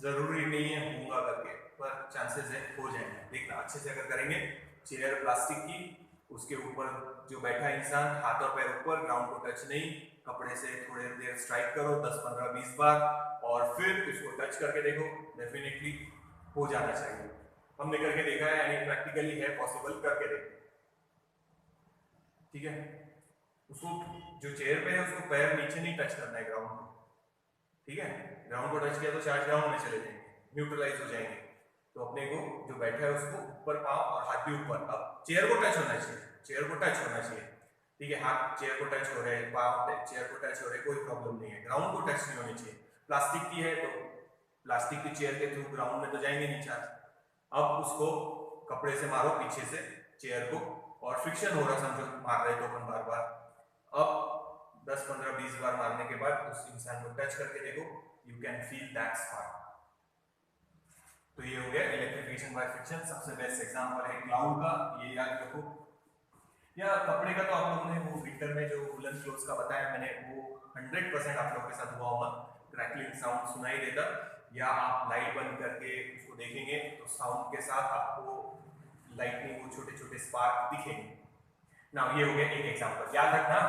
जरूरी नहीं है होगा करके, पर चांसेस है हो जाएंगे, देखना अच्छे से अगर करेंगे। चेयर प्लास्टिक की, उसके ऊपर जो बैठा इंसान, हाथ और पैर ऊपर, ग्राउंड को टच नहीं, कपड़े से थोड़ी देर स्ट्राइक करो 10-15-20 बार और फिर उसको टच करके देखो, डेफिनेटली हो जाना चाहिए। हमने करके देखा है, यानी प्रैक्टिकली है पॉसिबल, करके देखो। ठीक है, उसको जो चेयर पे है उसको पैर नीचे नहीं टच करना है ग्राउंड को। ठीक है, ग्राउंड को टच किया तो चार्ज ग्राउंड में चले जाएंगे, न्यूट्रलाइज हो जाएंगे। तो अपने को जो बैठा है उसको ऊपर पांव और हाथ भी ऊपर, अब चेयर को टच होना चाहिए, चेयर को टच होना चाहिए। ठीक है, हाथ चेयर को टच हो रहे हैं, पांव चेयर को टच हो रहे हैं, कोई प्रॉब्लम नहीं है, ग्राउंड को टच नहीं होनी चाहिए। प्लास्टिक की है तो प्लास्टिक की चेयर के थ्रू ग्राउंड में तो जाएंगे नहीं चार्ज। अब उसको कपड़े से मारो पीछे से चेयर को और फ्रिक्शन हो रहा समझो, मार रहे तो अपन बार बार। अब 10-15-20 बार मारने के बाद उस इंसान को टच करके देखो, you can feel that spark. तो ये हो गया इलेक्ट्रिफिकेशन बाय फ्रिक्शन। सबसे बेस्ट एग्जांपल है क्लाउड का, ये याद रखो। या कपड़े का तो आप लोगों ने वो विंटर में जो वुलन क्लोथ्स का बताया मैंने, वो 100% आप लोगों के साथ हुआ होगा, क्रैकलिंग साउंड सुनाई देता, या आप लाइट बंद करके उसको देखेंगे तो साउंड के साथ आपको लाइटनिंग वो छोटे छोटे स्पार्क दिखेंगे। नाउ ये हो गया एक एग्जांपल, याद रखना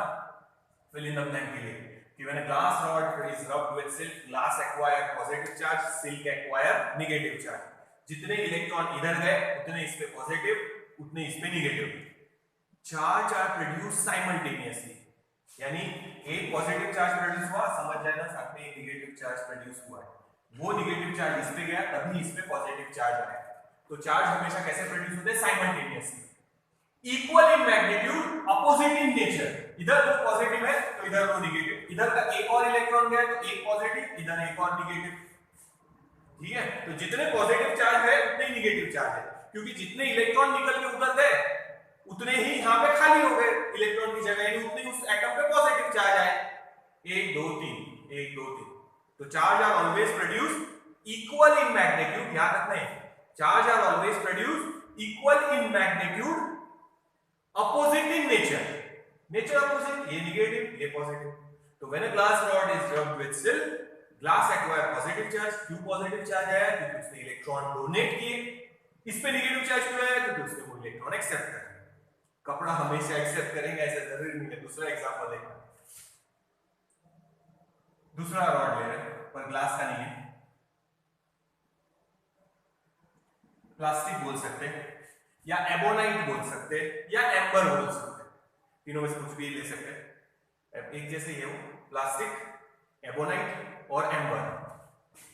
fill in the blank के लिए कि when a glass rod is rubbed with silk, glass acquire positive charge, silk acquire negative charge। जितने इलेक्ट्रॉन इधर गए उतने इस पे पॉजिटिव, उतने इस पे negative. Charge are produce simultaneously, यानी एक पॉजिटिव चार्ज प्रोड्यूस हुआ, समझ जाना साथ में एक नेगेटिव चार्ज प्रोड्यूस हुआ है, वो नेगेटिव चार्ज इस पे गया तभी इस पे पॉजिटिव चार्ज आया। तो चार्ज हमेशा कैसे प्रोड्यूस होते हैं, simultaneously, equal in magnitude, opposite in nature. इधर वो पॉजिटिव है तो इधर वो नेगेटिव, इधर का एक और इलेक्ट्रॉन गया तो एक पॉजिटिव, इधर एक और नेगेटिव। ठीक है, तो जितने पॉजिटिव चार्ज है उतने ही नेगेटिव चार्ज है, क्योंकि जितने इलेक्ट्रॉन निकल के उधर गए उतने ही यहां पे खाली हो गए इलेक्ट्रॉन की जगह, यानी उतने उस एटम पे पॉजिटिव चार्ज आए, 1 2 3 1 2 3। तो charge are always produce equal in magnitude, याद रखना है, charge are always produce equal in magnitude, opposite in nature. Nature opposite, ये नेगेटिव ये पॉजिटिव। तो when a glass rod is rubbed with silk, glass acquire positive charge. क्यों पॉजिटिव चार्ज आया, क्योंकि उसने इलेक्ट्रॉन डोनेट किए। इस पे नेगेटिव चार्ज क्यों आया, क्योंकि उसने वो इलेक्ट्रॉन एक्सेप्ट कर लिया। कपड़ा हमेशा एक्सेप्ट करेंगे ऐसा जरूरी नहीं है। दूसरा एग्जांपल देखना, दूसरा रॉड ले रहे हैं पर ग्लास का नहीं है, प्लास्टिक बोल सकते हैं या एबोनाइट बोल सकते हैं या एम्बर बोल सकते हैं। तीनों में से कुछ भी ले सकते हैं, एक जैसे ये हो, प्लास्टिक, एबोनाइट और एम्बर,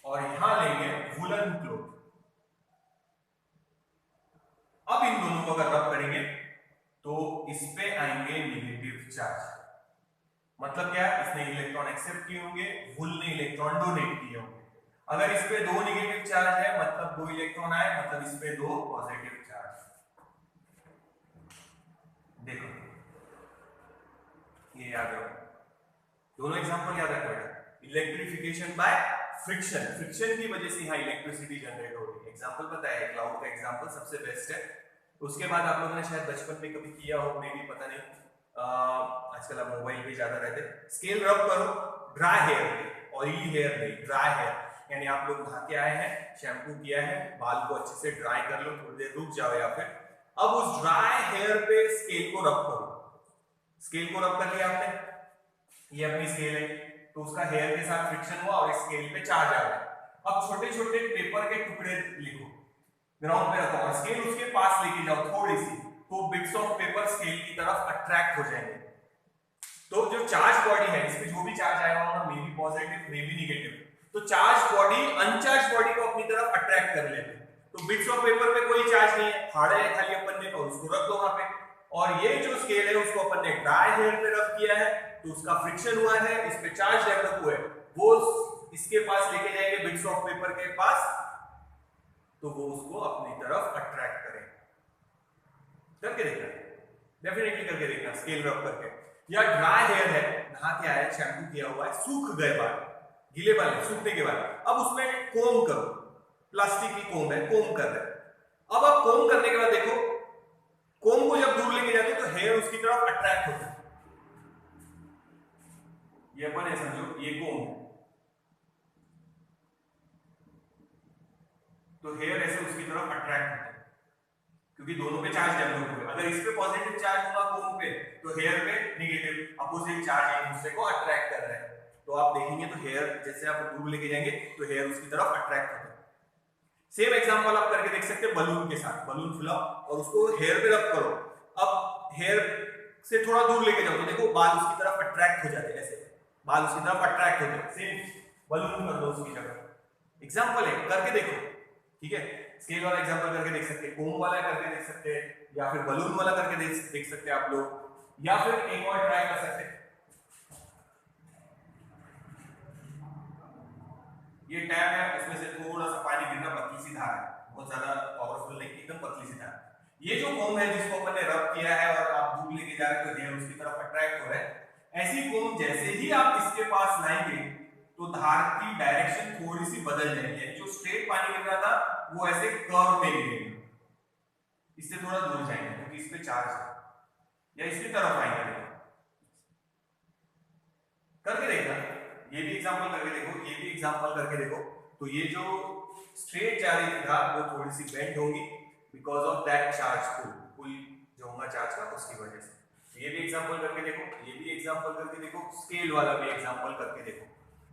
और यहां लेंगे वुलन क्लोथ। अब इन दोनों को अगर रब करेंगे तो इस पे आएंगे नेगेटिव चार्ज। मतलब क्या, इसने इलेक्ट्रॉन एक्सेप्ट किए होंगे, वुल ने इलेक्ट्रॉन डोनेट किए होंगे। अगर इस पे 2 नेगेटिव चार्ज है मतलब 2 इलेक्ट्रॉन आए, मतलब इस पे 2 पॉजिटिव चार्ज। देखो ये याद रखो, दोनों एग्जांपल याद रखो बेटा। इलेक्ट्रिफिकेशन बाय फ्रिक्शन, फ्रिक्शन की वजह से यहां इलेक्ट्रिसिटी जनरेट हो रही है। एग्जांपल पता है, क्लाउड का एग्जांपल सबसे बेस्ट है। उसके बाद आप लोगों ने शायद बचपन में कभी किया हो, मे भी पता नहीं, आजकल आप मोबाइल पे ज्यादा रहते। स्केल रब करो ड्राई हेयर पे, ऑयली हेयर नहीं, ड्राई हेयर, यानी आप लोग नहा के आए हैं, शैम्पू किया है, बाल को अच्छे से ड्राई कर लो, थोड़ी देर रुक जाओ, या फिर अब उस ड्राई हेयर पे स्केल को रब करो। स्केल को रब कर लिया आपने, ये अपनी स्केल है, तो उसका हेयर के साथ फ्रिक्शन हुआ और स्केल पे चार्ज आ गया। अब छोटे छोटे पेपर के टुकड़े लिखो, ग्राउंड पे रखो और स्केल उसके पास लेके जाओ थोड़ी सी, तो बिट्स ऑफ पेपर स्केल की तरफ अट्रैक्ट हो जाएंगे। तो जो चार्ज बॉडी है, इसमें जो भी चार्ज आया होगा, may be positive may be negative, तो चार्ज बॉडी अनचार्ज बॉडी को अपनी तरफ अट्रैक्ट कर लेते हैं। तो बिट्स ऑफ पेपर पे कोई चार्ज नहीं है, फाड़े है खाली अपन ने, और उसको रख दो वहां पे। और ये जो स्केल है उसको अपन ने ड्राई हेयर पे रख किया है, तो उसका फ्रिक्शन हुआ है, इस पे चार्ज डेवलप हुआ है, वो इसके पास लेके जाएंगे बिट्स ऑफ पेपर के पास, तो वो उसको अपनी तरफ अट्रैक्ट करेंगे। करके देखना, डेफिनेटली करके देखना, स्केल रब करके। या ड्राई हेयर है, नहा के आया, शैम्पू किया हुआ है, सूख गए बाल, गीले बाल सूखने के बाद, अब उसमें कोम करो, प्लास्टिक की कोम है, कोम कर रहे हैं। अब आप कोम करने के बाद देखो, कोम को जब दूर लेके जाते हो तो हेयर उसकी तरफ अट्रैक्ट होता है। ये अपन है, समझो ये कोम है, तो हेयर ऐसे उसकी तरफ अट्रैक्ट होता है, क्योंकि दोनों पे चार्ज डेवलप हुए। अगर इस पे पॉजिटिव चार्ज होगा कोम पे, तो हेयर पे नेगेटिव, अपोजिट चार्ज एक दूसरे को अट्रैक्ट कर रहे हैं। तो आप देखेंगे तो हेयर जैसे आप दूर लेके जाएंगे तो हेयर उसकी तरफ अट्रैक्ट होता है। सेम एग्जांपल आप करके देख सकते हैं बलून के साथ, बलून फुलाओ और उसको हेयर पे रब करो। अब हेयर से थोड़ा दूर लेके जाओ तो देखो बाल उसकी तरफ अट्रैक्ट हो जाते हैं, ऐसे बाल उसकी तरफ अट्रैक्ट होते हैं। सेम बलून कर दो उसकी जगह। एग्जांपल है, करके देखो, ठीक है। स्केल वाला एग्जांपल करके देख सकते हैं, कोम वाला करके देख सकते हैं, या फिर बलून वाला करके देख सकते हैं आप लोग, या फिर एक और ट्राई कर सकते हैं। ये टैप है, इसमें से थोड़ा सा पानी गिरना, पतली सी धार है, बहुत ज्यादा पावरफुल नहीं, एकदम पतली सी धार। ये जो कोम है जिसको अपन ने रब किया है और आप दूर लेके जा रहे हो तो हेयर उसकी तरफ अट्रैक्ट हो रहा है, ऐसी कोम जैसे ही आप इसके पास लाएंगे तो धार की डायरेक्शन थोड़ी सी बदल जाएगी। जो स्ट्रेट पानी गिर रहा था वो ऐसे कर्व में गिरेगा, इससे थोड़ा दूर जाएंगे क्योंकि इस पे चार्ज है, या इसकी तरफ आएंगे। करके देखना, ये भी एग्जांपल करके देखो, ये भी एग्जांपल करके देखो। तो ये जो स्ट्रेट जा रही थी धार वो थोड़ी सी बेंड होगी बिकॉज ऑफ दैट चार्ज पुल जो होगा चार्ज का, उसकी वजह से। तो ये भी एग्जांपल करके देखो, ये भी एग्जांपल करके देखो, स्केल वाला भी एग्जांपल करके देखो,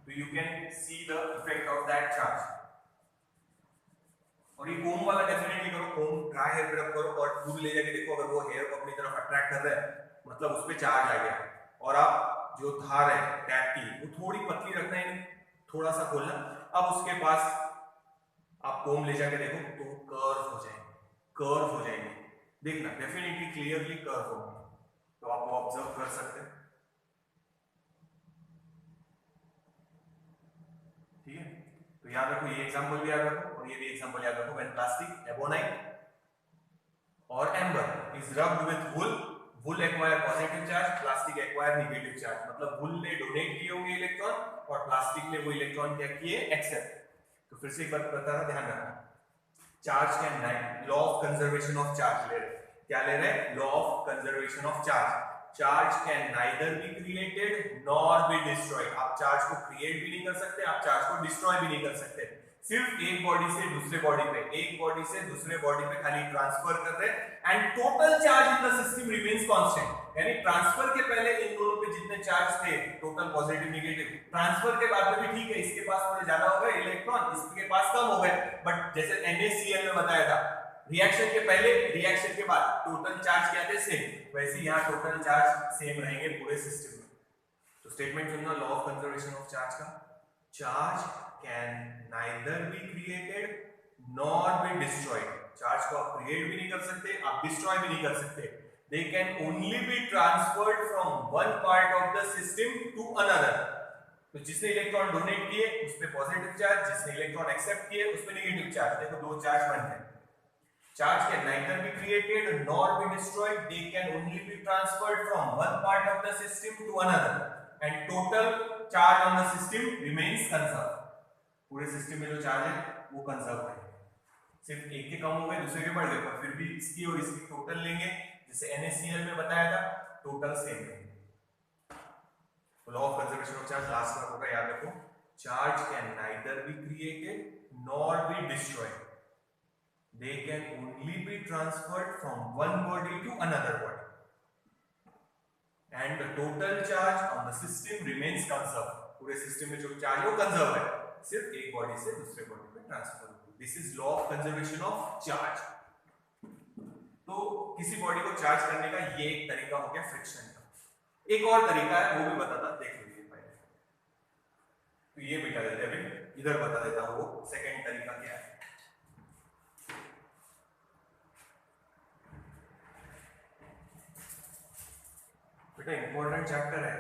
तो you can see the effect of that charge. और ये कोम वाला डेफिनेटली करो, कोम ड्राई हेयर पे रब करो और दूर ले जाके देखो, अगर वो हेयर को अपनी तरफ अट्रैक्ट कर रहा है मतलब उस पे चार्ज आ गया। और आप जो धार है टैप की वो थोड़ी पतली रखना है, थोड़ा सा खोलना। अब उसके पास आप कोम ले जाके देखो तो कर्व हो जाएंगे, कर्व हो जाएंगे, देखना डेफिनेटली क्लियरली कर्व होंगे, तो आप वो ऑब्जर्व कर सकते हैं, ठीक है। तो याद रखो, ये एग्जांपल भी याद रखो और ये भी एग्जांपल याद रखो। व्हेन प्लास्टिक, एबोनाइट और amber is rubbed with wool, wool acquire positive charge, plastic acquire negative charge. मतलब वुल ने डोनेट किए होंगे इलेक्ट्रॉन और प्लास्टिक ने वो इलेक्ट्रॉन क्या किए, एक्सेप्ट। तो फिर से एक बात बता रहा, ध्यान रखना, charge can night, law of conservation of charge ले रहे, क्या ले रहे हैं, law of conservation of charge. Charge can neither be created nor be destroyed. आप चार्ज को क्रिएट भी नहीं कर सकते, आप चार्ज को डिस्ट्रॉय भी नहीं कर सकते। सिर्फ एक बॉडी से दूसरे बॉडी पे, एक बॉडी से दूसरे बॉडी पे खाली ट्रांसफर कर रहे हैं and total charge in the system remains constant. यानी ट्रांसफर के पहले इन दोनों पे जितने चार्ज थे टोटल पॉजिटिव नेगेटिव, ट्रांसफर के बाद में भी ठीक है, इसके पास थोड़े ज्यादा हो गए इलेक्ट्रॉन, इसके पास कम हो गए, बट जैसे NaCl में बताया था, रिएक्शन के पहले रिएक्शन के बाद टोटल चार्ज क्या थे, सेम। वैसे ही यहाँ टोटल चार्ज सेम रहेंगे पूरे सिस्टम में। तो स्टेटमेंट सुनना law of conservation of charge का, charge can neither be created nor be destroyed. Charge को आप क्रिएट भी नहीं कर सकते, आप डिस्ट्रॉय भी नहीं कर सकते। They can only be transferred from one part of the system to another. तो जिसने इलेक्ट्रॉन डोनेट किए उस पे पॉजिटिव चार्ज, जिसने इलेक्ट्रॉन एक्सेप्ट किए उस पे नेगेटिव चार्ज, देखो दो चार्ज बन गए। Charge can neither be created nor be destroyed, they can only be transferred from one part of the system to another and total charge on the system remains conserve. पूरे सिस्टम में जो चार्ज है वो कंजर्व है, सिर्फ एक के कम हो गए दूसरे के बढ़ गए, पर फिर भी इसकी और इसकी टोटल लेंगे, जैसे NaCl में बताया था टोटल सेम है। Law of conservation of charge last में होगा, याद रखो, charge can neither be created nor be destroyed, they can only be transferred from one body to another body and the total charge on the system remains conserve. पूरे सिस्टम में जो चार्ज है वो कंजर्व है, सिर्फ एक बॉडी से दूसरे बॉडी में ट्रांसफर होगी। This is law of conservation of charge. तो किसी बॉडी को चार्ज करने का ये एक तरीका हो गया फ्रिक्शन का। एक और तरीका है वो भी बताता, देख लीजिए पहले। तो ये बिठा देते हैं, अभी इधर बता देता हूं वो सेकंड तरीका क्या है। बेटा इंपॉर्टेंट चैप्टर है,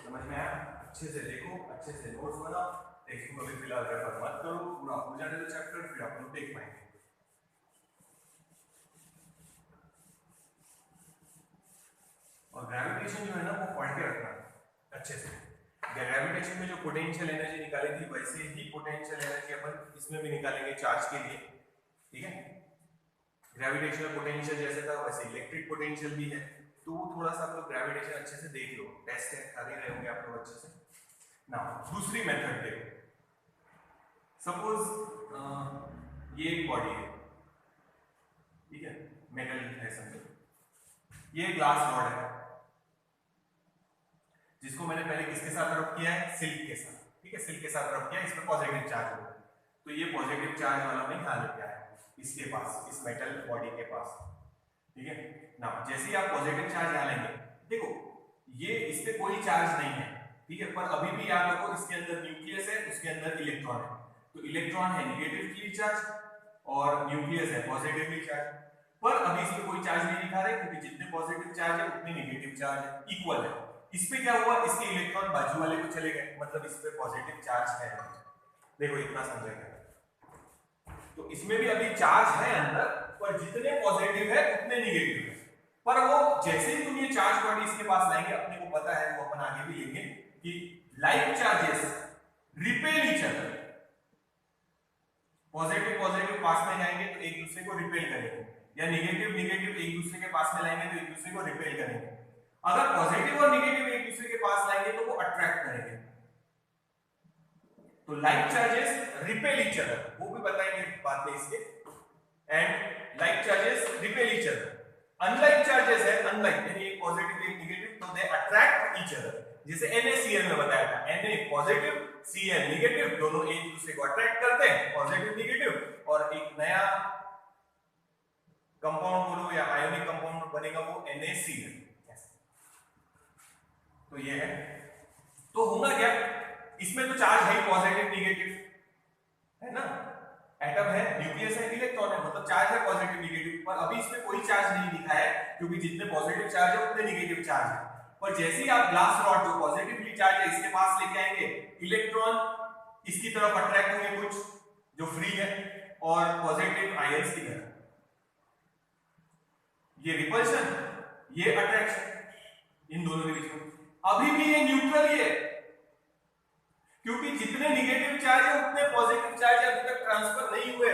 समझ में आया? अच्छे से देखो, अच्छे से नोट्स बनाओ। टेक्स्ट को अभी फिलहाल रेफर मत करो, पूरा हो जाने दो चैप्टर, फिर आप लोग देख पाएंगे। और ग्रेविटेशन जो है ना वो पढ़ के रखना अच्छे से। ग्रेविटेशन में जो पोटेंशियल एनर्जी निकाली थी वैसे ही पोटेंशियल एनर्जी अपन इसमें भी निकालेंगे चार्ज के लिए, ठीक है? ग्रेविटेशनल पोटेंशियल जैसे था वैसे इलेक्ट्रिक पोटेंशियल भी है। तो थोड़ा सा आप लोग ग्रेविटेशन अच्छे से देख लो, टेस्ट कर ही रहे होंगे आप लोग अच्छे से ना। दूसरी मेथड देखो, सपोज ये एक बॉडी है, ठीक है, मेटल है समझो, ये ग्लास रॉड है जिसको मैंने पहले किसके साथ रब किया है, सिल्क के साथ, ठीक है, सिल्क के साथ रब किया, इसमें पॉजिटिव चार्ज होगा। तो ये पॉजिटिव चार्ज वाला मैं यहां लेके आया इसके पास, इस मेटल बॉडी के पास, ठीक है ना। जैसे ही आप पॉजिटिव चार्ज यहां लेंगे, देखो ये इस पे कोई चार्ज नहीं है, ठीक है, पर अभी भी याद रखो इसके अंदर न्यूक्लियस है, उसके अंदर इलेक्ट्रॉन है। तो इलेक्ट्रॉन है नेगेटिवली चार्ज और न्यूक्लियस है पॉजिटिवली चार्ज, पर अभी इस पे कोई चार्ज नहीं दिखा रहे क्योंकि जितने पॉजिटिव चार्ज है उतने नेगेटिव चार्ज है, इक्वल है। इस पे क्या हुआ, इसके इलेक्ट्रॉन बाजू वाले को चले गए, मतलब इस पे पॉजिटिव चार्ज है। देखो इतना समझेगा। तो इसमें भी अभी चार्ज है अंदर, पर जितने पॉजिटिव है उतने नेगेटिव है। पर वो जैसे ही तुम ये चार्ज बॉडी इसके पास लाएंगे, अपने को पता है, वो अपन आगे भी लेंगे कि like charges repel each other. Positive positive पास में जाएंगे तो एक दूसरे को रिपेल करेंगे, या नेगेटिव नेगेटिव एक दूसरे के पास में लाएंगे तो एक दूसरे को रिपेल करेंगे। अगर पॉजिटिव और नेगेटिव एक दूसरे के पास लाएंगे तो वो अट्रैक्ट करेंगे। तो like charges repel each other, वो भी बताएंगे बाद में इसके। And like charges repel each other. Unlike charges है, अनलाइक यानी एक पॉजिटिव एक नेगेटिव, तो दे अट्रैक्ट ईच अदर। जैसे NaCl में बताया था, Na पॉजिटिव Cl नेगेटिव, दोनों एक दूसरे को अट्रैक्ट करते हैं, पॉजिटिव नेगेटिव, और एक नया कंपाउंड बोलो या आयोनिक कंपाउंड बनेगा वो NaCl। तो ये है। तो होगा क्या, इसमें तो चार्ज है पॉजिटिव नेगेटिव, है ना, एटम है, न्यूक्लियस है, इलेक्ट्रॉन है, मतलब चार्ज है पॉजिटिव नेगेटिव। पर अभी इसमें कोई चार्ज नहीं दिखा है क्योंकि जितने पॉजिटिव चार्ज है उतने नेगेटिव चार्ज है। पर जैसे ही आप ग्लास रॉड जो पॉजिटिवली चार्ज है इसके पास लेके आएंगे, इलेक्ट्रॉन इसकी तरफ अट्रैक्ट होंगे कुछ जो फ्री है, और पॉजिटिव आयंस की तरफ। ये रिपल्शन, ये अट्रैक्शन, इन दोनों के बीच में अभी भी ये न्यूट्रल ही है, क्योंकि जितने नेगेटिव चार्ज है उतने पॉजिटिव चार्ज अभी तक ट्रांसफर नहीं हुए।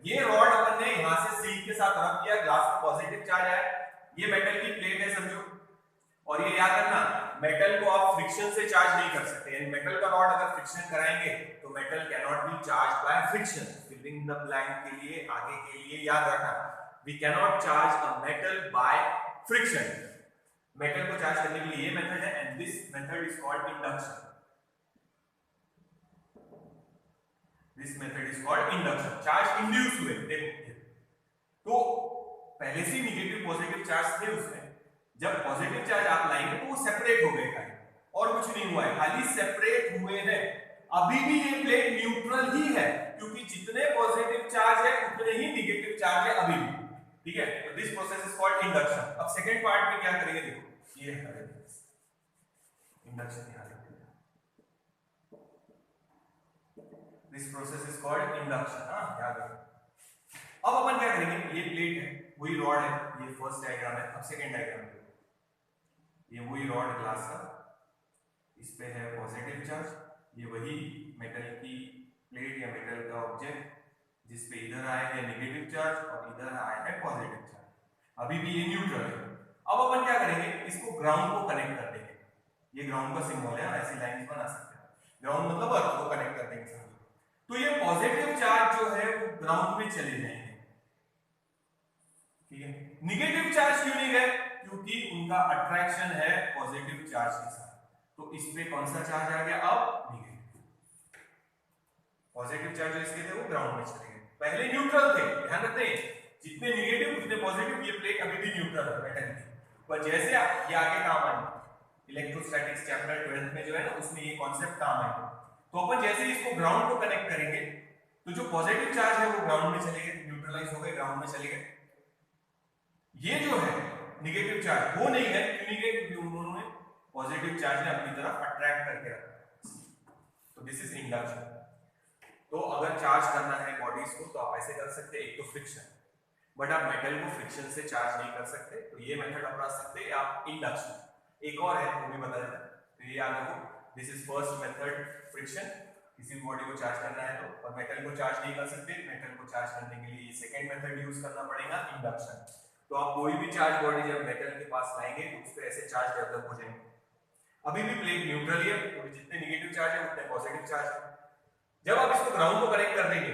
ये रॉड अपन ने यहां से सिल्क के साथ रब किया, ग्लास में पॉजिटिव चार्ज है, ये मेटल की प्लेट है समझो। और ये याद रखना, मेटल को आप फ्रिक्शन से चार्ज नहीं कर सकते, यानी मेटल का रॉड अगर फ्रिक्शन कराएंगे तो metal can not be charge by friction. Filling the blank के लिए, आगे के लिए याद रखना, we can not charge a metal by friction. Metal को चार्ज करने के लिए ये मेथड है, and this method is called induction. This method is called induction. Charge induce हुए, देखो तो पहले से नेगेटिव पॉजिटिव चार्ज थे उसमें, जब पॉजिटिव चार्ज आप लाएंगे तो वो सेपरेट हो गए खाली, और कुछ नहीं हुआ है, खाली सेपरेट हुए हैं। अभी भी ये प्लेट न्यूट्रल ही है, क्योंकि जितने पॉजिटिव चार्ज है उतने ही नेगेटिव चार्ज है अभी भी, ठीक है। तो this process is called induction. अब सेकंड पार्ट में क्या करेंगे, देखो ये है इंडक्शन, याद रखिएगा, this process is called induction, हां याद रखिए। अब अपन क्या करेंगे, ये प्लेट है, वही रॉड है, ये फर्स्ट डायग्राम है। अब सेकंड डायग्राम, ये वही रॉड ग्लास का, इस पे है पॉजिटिव चार्ज, ये वही मेटल की प्लेट या मेटल का ऑब्जेक्ट जिस पे इधर आया है नेगेटिव चार्ज और इधर आया है पॉजिटिव चार्ज, अभी भी ये न्यूट्रल है। अब अपन क्या करेंगे, इसको ग्राउंड को कनेक्ट कर देंगे, ये ग्राउंड का सिंबल है, ऐसी लाइंस बना सकते हैं, ग्राउंड मतलब अर्थ को कनेक्ट कर देंगे समझो। तो ये पॉजिटिव चार्ज जो है वो ग्राउंड में चले जाएंगे, ठीक है। नेगेटिव चार्ज क्यों नहीं गए, क्योंकि उनका अट्रैक्शन है पॉजिटिव चार्ज के साथ, तो इस पे कौन सा चार्ज आ गया, अब नेगेटिव। पॉजिटिव चार्ज जो इसके थे वो ग्राउंड में चले गए, पहले न्यूट्रल थे, ध्यान रखते हैं, जितने नेगेटिव उतने पॉजिटिव, ये प्लेट अभी भी न्यूट्रल है मेटल की, पर जैसे ये आगे काम आएगा इलेक्ट्रोस्टैटिक्स चैप्टर 12th में जो है ना, उसमें ये कॉन्सेप्ट काम आएगा। तो अपन जैसे इसको ग्राउंड को कनेक्ट करेंगे तो जो पॉजिटिव चार्ज है वो ग्राउंड में चले गए, न्यूट्रलाइज हो गए, ग्राउंड में चले गए। ये जो है नेगेटिव चार्ज वो नहीं है, क्यों नहीं गए, क्योंकि उन्होंने पॉजिटिव चार्ज ने अपनी तरफ अट्रैक्ट करके रखा। तो दिस इज इंडक्शन। तो अगर चार्ज करना है बॉडीज को तो आप ऐसे कर सकते हैं, एक तो फ्रिक्शन, बट आप मेटल को फ्रिक्शन से चार्ज नहीं कर सकते, तो ये मेथड अपना सकते हैं आप इंडक्शन। एक और है वो भी बता देता, तो ये याद रखो, this is first method friction, किसी भी बॉडी को चार्ज करना है तो, और मेटल को चार्ज नहीं कर सकते, मेटल को चार्ज करने के लिए सेकंड मेथड यूज करना पड़ेगा, इंडक्शन। तो आप कोई भी चार्ज बॉडी जब मेटल के पास लाएंगे तो उस पर ऐसे चार्ज डेवलप हो जाएंगे, अभी भी प्लेट न्यूट्रल है, तो जितने नेगेटिव चार्ज है उतने पॉजिटिव चार्ज है। जब आप इसको ग्राउंड को कनेक्ट कर देंगे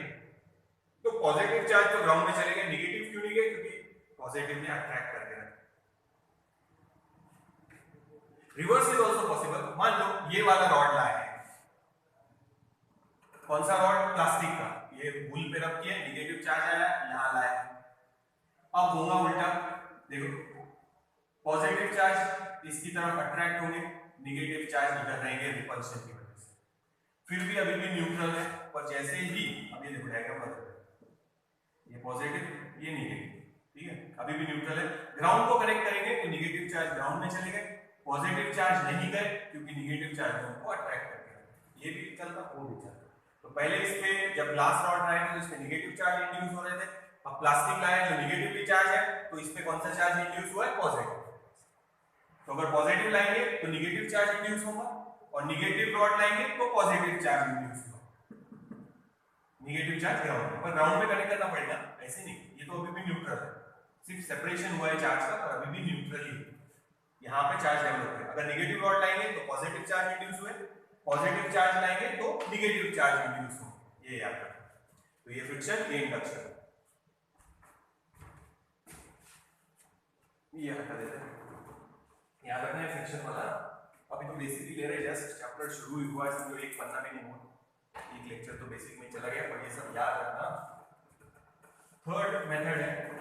तो पॉजिटिव चार्ज तो ग्राउंड में चले गए, नेगेटिव क्यों नहीं गए, क्योंकि पॉजिटिव ने अट्रैक्ट करके रखा। Reverse is also possible. मान लो ये वाला रॉड लाया है, कौन सा रॉड, प्लास्टिक का, ये वूल पे रख के नेगेटिव चार्ज आया, यहां लाया, अब होगा उल्टा, देखो पॉजिटिव चार्ज इसकी तरफ अट्रैक्ट होंगे, नेगेटिव चार्ज इधर रहेंगे रिपल्शन की वजह से, फिर भी अभी भी न्यूट्रल है, पर जैसे ही अब ये देखो डायग्राम बदल रहा है, ये पॉजिटिव ये नेगेटिव, ठीक है, अभी भी न्यूट्रल है। ग्राउंड को कनेक्ट करेंगे तो नेगेटिव चार्ज ग्राउंड में चले गए, पॉजिटिव चार्ज नहीं गए क्योंकि नेगेटिव चार्ज उनको अट्रैक्ट करके, ये भी चलता वो भी चलता। तो पहले इस पे जब ग्लास रॉड लाए थे तो इसमें नेगेटिव चार्ज इंड्यूस हो रहे थे, अब प्लास्टिक लाया जो नेगेटिवली चार्ज है तो इस पे कौन सा चार्ज इंड्यूस हुआ है, पॉजिटिव। तो अगर पॉजिटिव लाएंगे तो नेगेटिव चार्ज इंड्यूस होगा, और नेगेटिव रॉड लाएंगे तो पॉजिटिव चार्ज इंड्यूस होगा, नेगेटिव चार्ज ग्राउंड पर, ग्राउंड में कनेक्ट करना पड़ेगा, ऐसे नहीं, ये तो अभी भी न्यूट्रल है, सिर्फ सेपरेशन हुआ है चार्ज का, पर अभी भी न्यूट्रल ही है, यहाँ पे चार्ज डेवलप है। अगर नेगेटिव रॉड लाएंगे तो पॉजिटिव चार्ज इंड्यूस हुए, पॉजिटिव चार्ज लाएंगे तो नेगेटिव चार्ज इंड्यूस हो, ये याद रखना। तो ये फ्रिक्शन, ये इंडक्शन, ये हटा देते हैं, याद रखना है फ्रिक्शन वाला। अभी तो बेसिक ही ले रहे हैं, जस्ट चैप्टर शुरू ही हुआ है, समझो एक पन्ना भी नहीं हुआ, एक लेक्चर तो बेसिक में चला गया, पर ये सब याद रखना। थर्ड मेथड है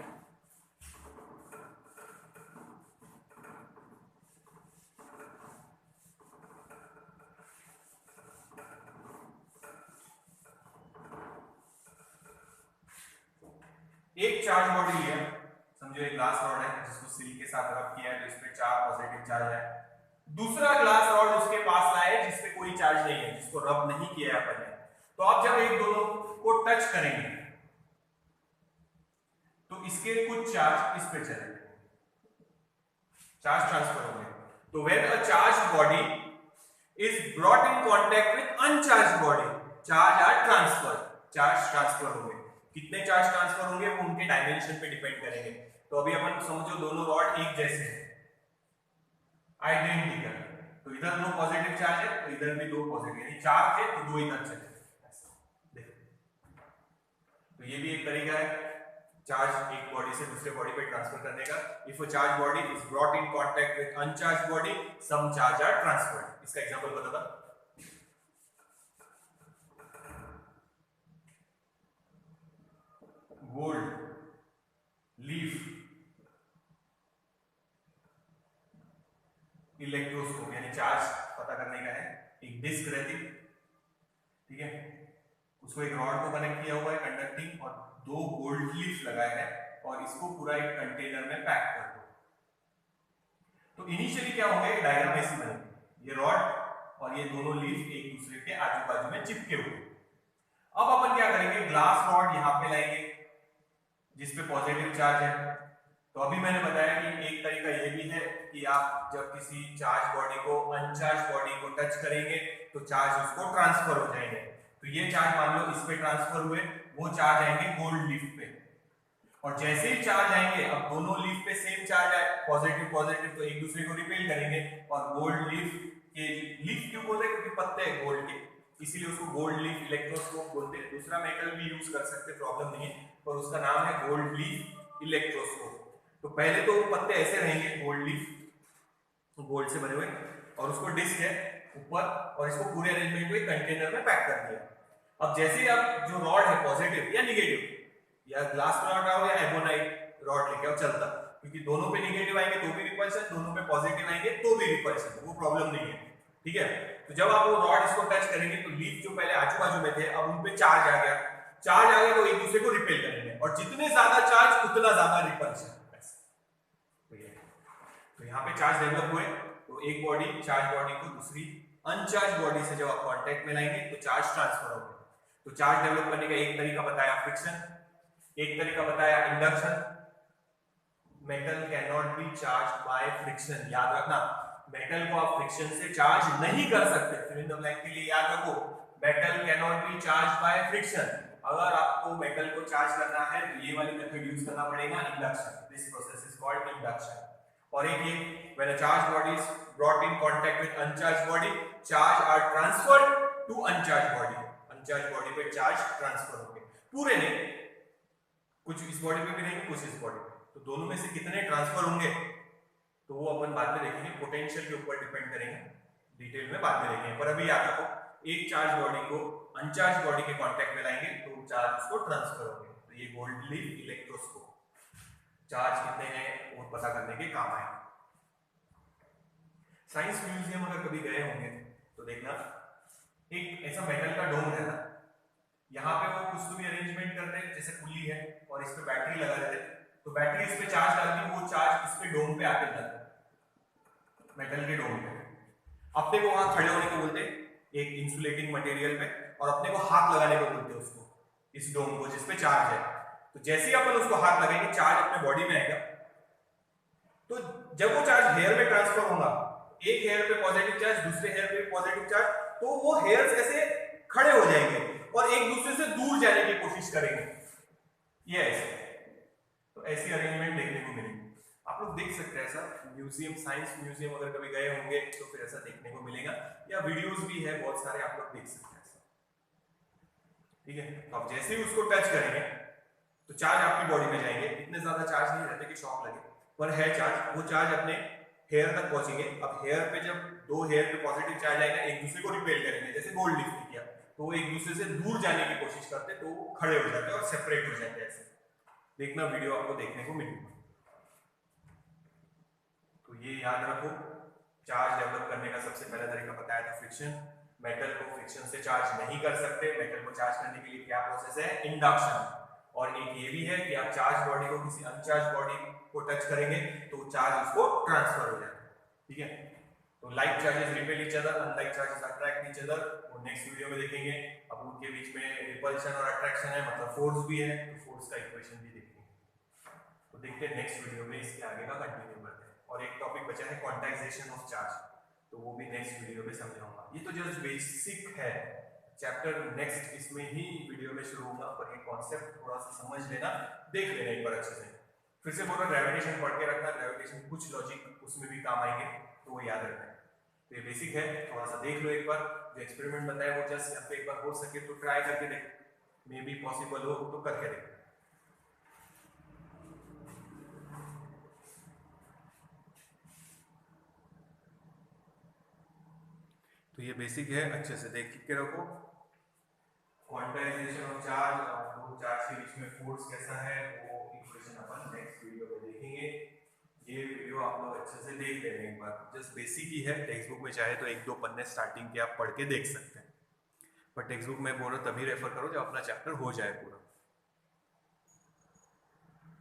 एक चार्ज बॉडी लिया, समझो एक ग्लास रॉड है जिसको सिल के साथ रब किया है, तो इस पे 4 पॉजिटिव चार्ज है। दूसरा ग्लास रॉड उसके पास लाए जिस पे कोई चार्ज नहीं है, जिसको रब नहीं किया है अपन ने, तो आप जब एक दोनों को टच करेंगे तो इसके कुछ चार्ज इस पे चलेंगे, चार्ज ट्रांसफर होंगे। तो when a charge body is brought in contact with uncharge body, charge are transfer, charge transfer होंगे। कितने चार्ज ट्रांसफर होंगे वो उनके डायमेंशन पे डिपेंड करेंगे। तो अभी अपन समझो दोनों रॉड एक जैसे हैं, आइडेंटिकल, तो इधर 2 पॉजिटिव चार्ज है तो इधर भी 2 पॉजिटिव, यानी 4 थे तो 2 इधर चले, देखो। तो ये भी एक तरीका है चार्ज एक बॉडी से दूसरे बॉडी पे ट्रांसफर करने का। If a charge body is brought in contact with uncharge body, some charge are transferred. इसका एग्जांपल बताता, गोल्ड लीफ इलेक्ट्रोस्कोप यानी चार्ज पता करने का है। एक डिस्क रहती, ठीक है, उसको एक रॉड को कनेक्ट किया हुआ है कंडक्टिंग और दो गोल्ड लीफ लगाए हैं और इसको पूरा एक कंटेनर में पैक कर दो। तो इनिशियली क्या होगा, एक डायग्राम ऐसी बनेगी, ये रॉड और ये दोनों लीफ एक दूसरे के आजू बाजू में चिपके हुए। अब अपन क्या करेंगे, ग्लास रॉड यहां पे लाएंगे जिसपे पॉजिटिव चार्ज है। तो अभी मैंने बताया कि एक तरीका ये भी है कि आप जब किसी चार्ज बॉडी को अनचार्ज बॉडी को टच करेंगे तो चार्ज उसको ट्रांसफर हो जाएंगे। तो ये चार्ज मान लो इस पे ट्रांसफर हुए, वो चार्ज आएंगे गोल्ड लीफ पे, और जैसे ही चार्ज आएंगे, अब दोनों लीफ पे सेम चार्ज है, पॉजिटिव पॉजिटिव, तो एक दूसरे को रिपेल करेंगे। और गोल्ड लीफ के, लीफ क्यों बोलते हैं, क्योंकि पत्ते हैं गोल्ड के, इसीलिए उसको गोल्ड लीफ इलेक्ट्रोस्कोप बोलते हैं। दूसरा मेटल भी यूज कर सकते, प्रॉब्लम नहीं है, पर उसका नाम है गोल्ड लीफ इलेक्ट्रोस्कोप। तो पहले तो पत्ते ऐसे रहेंगे गोल्ड लीफ, गोल्ड से बने हुए, और उसको डिस्क है ऊपर, और इसको पूरे अरेंजमेंट को एक कंटेनर में पैक कर दिया। अब जैसे ही आप जो रॉड है पॉजिटिव या निगेटिव, या ग्लास रॉड आओ या एबोनाइट रॉड लेके आओ चलता, क्योंकि दोनों पे निगेटिव आएंगे तो भी रिपल्शन, दोनों पे पॉजिटिव आएंगे तो भी रिपल्शन, वो प्रॉब्लम नहीं है, ठीक है। तो जब आप वो रॉड इसको टच करेंगे तो लीफ जो पहले आजू बाजू में थे अब उन पे चार्ज आ गया, चार्ज आ गया तो एक दूसरे को रिपेल करेंगे, और जितने ज्यादा चार्ज उतना ज्यादा रिपल्शन। तो यहाँ पे चार्ज डेवलप हुए, तो एक बॉडी चार्ज बॉडी को दूसरी अनचार्ज बॉडी से जब आप कांटेक्ट में लाएंगे तो चार्ज ट्रांसफर होगा। तो चार्ज डेवलप करने का एक तरीका बताया फ्रिक्शन, एक तरीका बताया induction. Metal can not be charge by friction, याद रखना, मेटल को आप फ्रिक्शन से चार्ज नहीं कर सकते। फिर इन द ब्लैंक के लिए याद रखो, metal can not be charge by friction. अगर आपको मेटल को चार्ज करना है तो ये वाली मेथड यूज करना पड़ेगा, induction. This process is called induction. और एक ये, when a charged body is brought in contact with uncharged body, charge are transferred to uncharged body. uncharged body पे चार्ज ट्रांसफर होंगे, पूरे नहीं, कुछ इस बॉडी पे भी रहेंगे, कुछ इस बॉडी पे। तो दोनों में से कितने ट्रांसफर होंगे तो वो अपन बाद में देखेंगे, पोटेंशियल के ऊपर डिपेंड करेंगे, डिटेल में बाद में देखेंगे। पर अभी याद रखो, एक चार्ज बॉडी को अनचार्ज बॉडी के कांटेक्ट में लाएंगे तो चार्ज उसको ट्रांसफर होंगे। तो ये गोल्ड लीफ इलेक्ट्रोस्कोप चार्ज कितने हैं वो पता करने के काम आए। साइंस म्यूजियम अगर कभी गए होंगे तो देखना, एक ऐसा मेटल का डोम रहता, यहाँ पे वो कुछ तो भी अरेंजमेंट करते हैं, जैसे पुली है और इस पे बैटरी लगा देते, तो बैटरी इस पे चार्ज डालती, वो चार्ज इस पे डोम पे आके जाता, मेटल के डोम पे। अपने को वहां खड़े होने को बोलते एक इंसुलेटिंग मटेरियल पे, और अपने को हाथ लगाने को बोलते उसको, इस डोम को जिसपे चार्ज है। तो जैसे ही अपन उसको हाथ लगाएंगे चार्ज अपने बॉडी में आएगा, तो जब वो चार्ज हेयर में ट्रांसफर होगा, एक हेयर पे पॉजिटिव चार्ज, दूसरे हेयर पे पॉजिटिव चार्ज, तो वो हेयर्स ऐसे खड़े हो जाएंगे और एक दूसरे से दूर जाने की कोशिश करेंगे, ये ऐसे। तो ऐसी अरेंजमेंट देखने को मिलेगी, आप लोग देख सकते हैं ऐसा म्यूजियम, साइंस म्यूजियम अगर कभी गए होंगे तो फिर ऐसा देखने को मिलेगा, या वीडियोस भी है बहुत सारे, आप लोग देख सकते हैं ऐसा, ठीक है। तो अब जैसे ही उसको टच करेंगे तो चार्ज आपकी बॉडी में जाएंगे, इतने ज्यादा चार्ज नहीं रहते कि शॉक लगे, पर है चार्ज, वो चार्ज अपने हेयर तक पहुंचेंगे। अब हेयर पे जब दो हेयर पे पॉजिटिव चार्ज आएगा, एक दूसरे को रिपेल करेंगे, जैसे गोल्ड लीफ ने किया, तो वो एक दूसरे से दूर जाने की कोशिश करते, तो वो खड़े हो जाते और सेपरेट हो जाते, ऐसे देखना वीडियो आपको देखने को मिलेगा। तो ये याद रखो, चार्ज डेवलप करने का सबसे पहला तरीका बताया था फ्रिक्शन। मेटल को फ्रिक्शन से चार्ज नहीं कर सकते, मेटल को चार्ज करने के लिए क्या प्रोसेस है, इंडक्शन। और एक ये भी है कि आप चार्ज बॉडी को किसी अनचार्ज बॉडी को टच करेंगे तो चार्ज उसको ट्रांसफर हो जाता है, ठीक है। तो like charges repel each other, unlike charges attract each other, वो नेक्स्ट वीडियो में देखेंगे। अब उनके बीच में रिपल्शन और अट्रैक्शन है, मतलब फोर्स भी है, तो फोर्स का इक्वेशन भी देखेंगे। तो देखते हैं नेक्स्ट वीडियो में, इसके आगे का कंटिन्यू करते हैं। और एक टॉपिक बचा है क्वांटाइजेशन ऑफ चार्ज, तो वो भी नेक्स्ट वीडियो में समझाऊंगा। ये तो जस्ट बेसिक है, चैप्टर नेक्स्ट इसमें ही वीडियो में शुरू होगा, पर ये कॉन्सेप्ट थोड़ा सा समझ लेना, देख लेना एक बार अच्छे से। फिर से बोलो, ग्रेविटेशन पढ़ के रखना, ग्रेविटेशन कुछ लॉजिक उसमें भी काम आएंगे, तो वो याद रखना है। तो ये बेसिक है, थोड़ा सा देख लो एक बार, जो एक्सपेरिमेंट बताया वो जस्ट यहाँ पे एक बार हो सके तो ट्राई करके देख, मे बी पॉसिबल हो तो करके देख। तो ये बेसिक है, अच्छे से देख के रखो। क्वांटाइजेशन ऑफ चार्ज और दो चार्ज के बीच में फोर्स कैसा है, वो इक्वेशन अपन नेक्स्ट वीडियो में देखेंगे। ये वीडियो आप लोग अच्छे से देख लेना एक बार, जस्ट बेसिक ही है, टेक्स्ट बुक में चाहे तो एक दो पन्ने स्टार्टिंग के आप पढ़ के देख सकते हैं, पर टेक्स्ट बुक में बोलो तभी रेफर करो जब अपना चैप्टर हो जाए पूरा।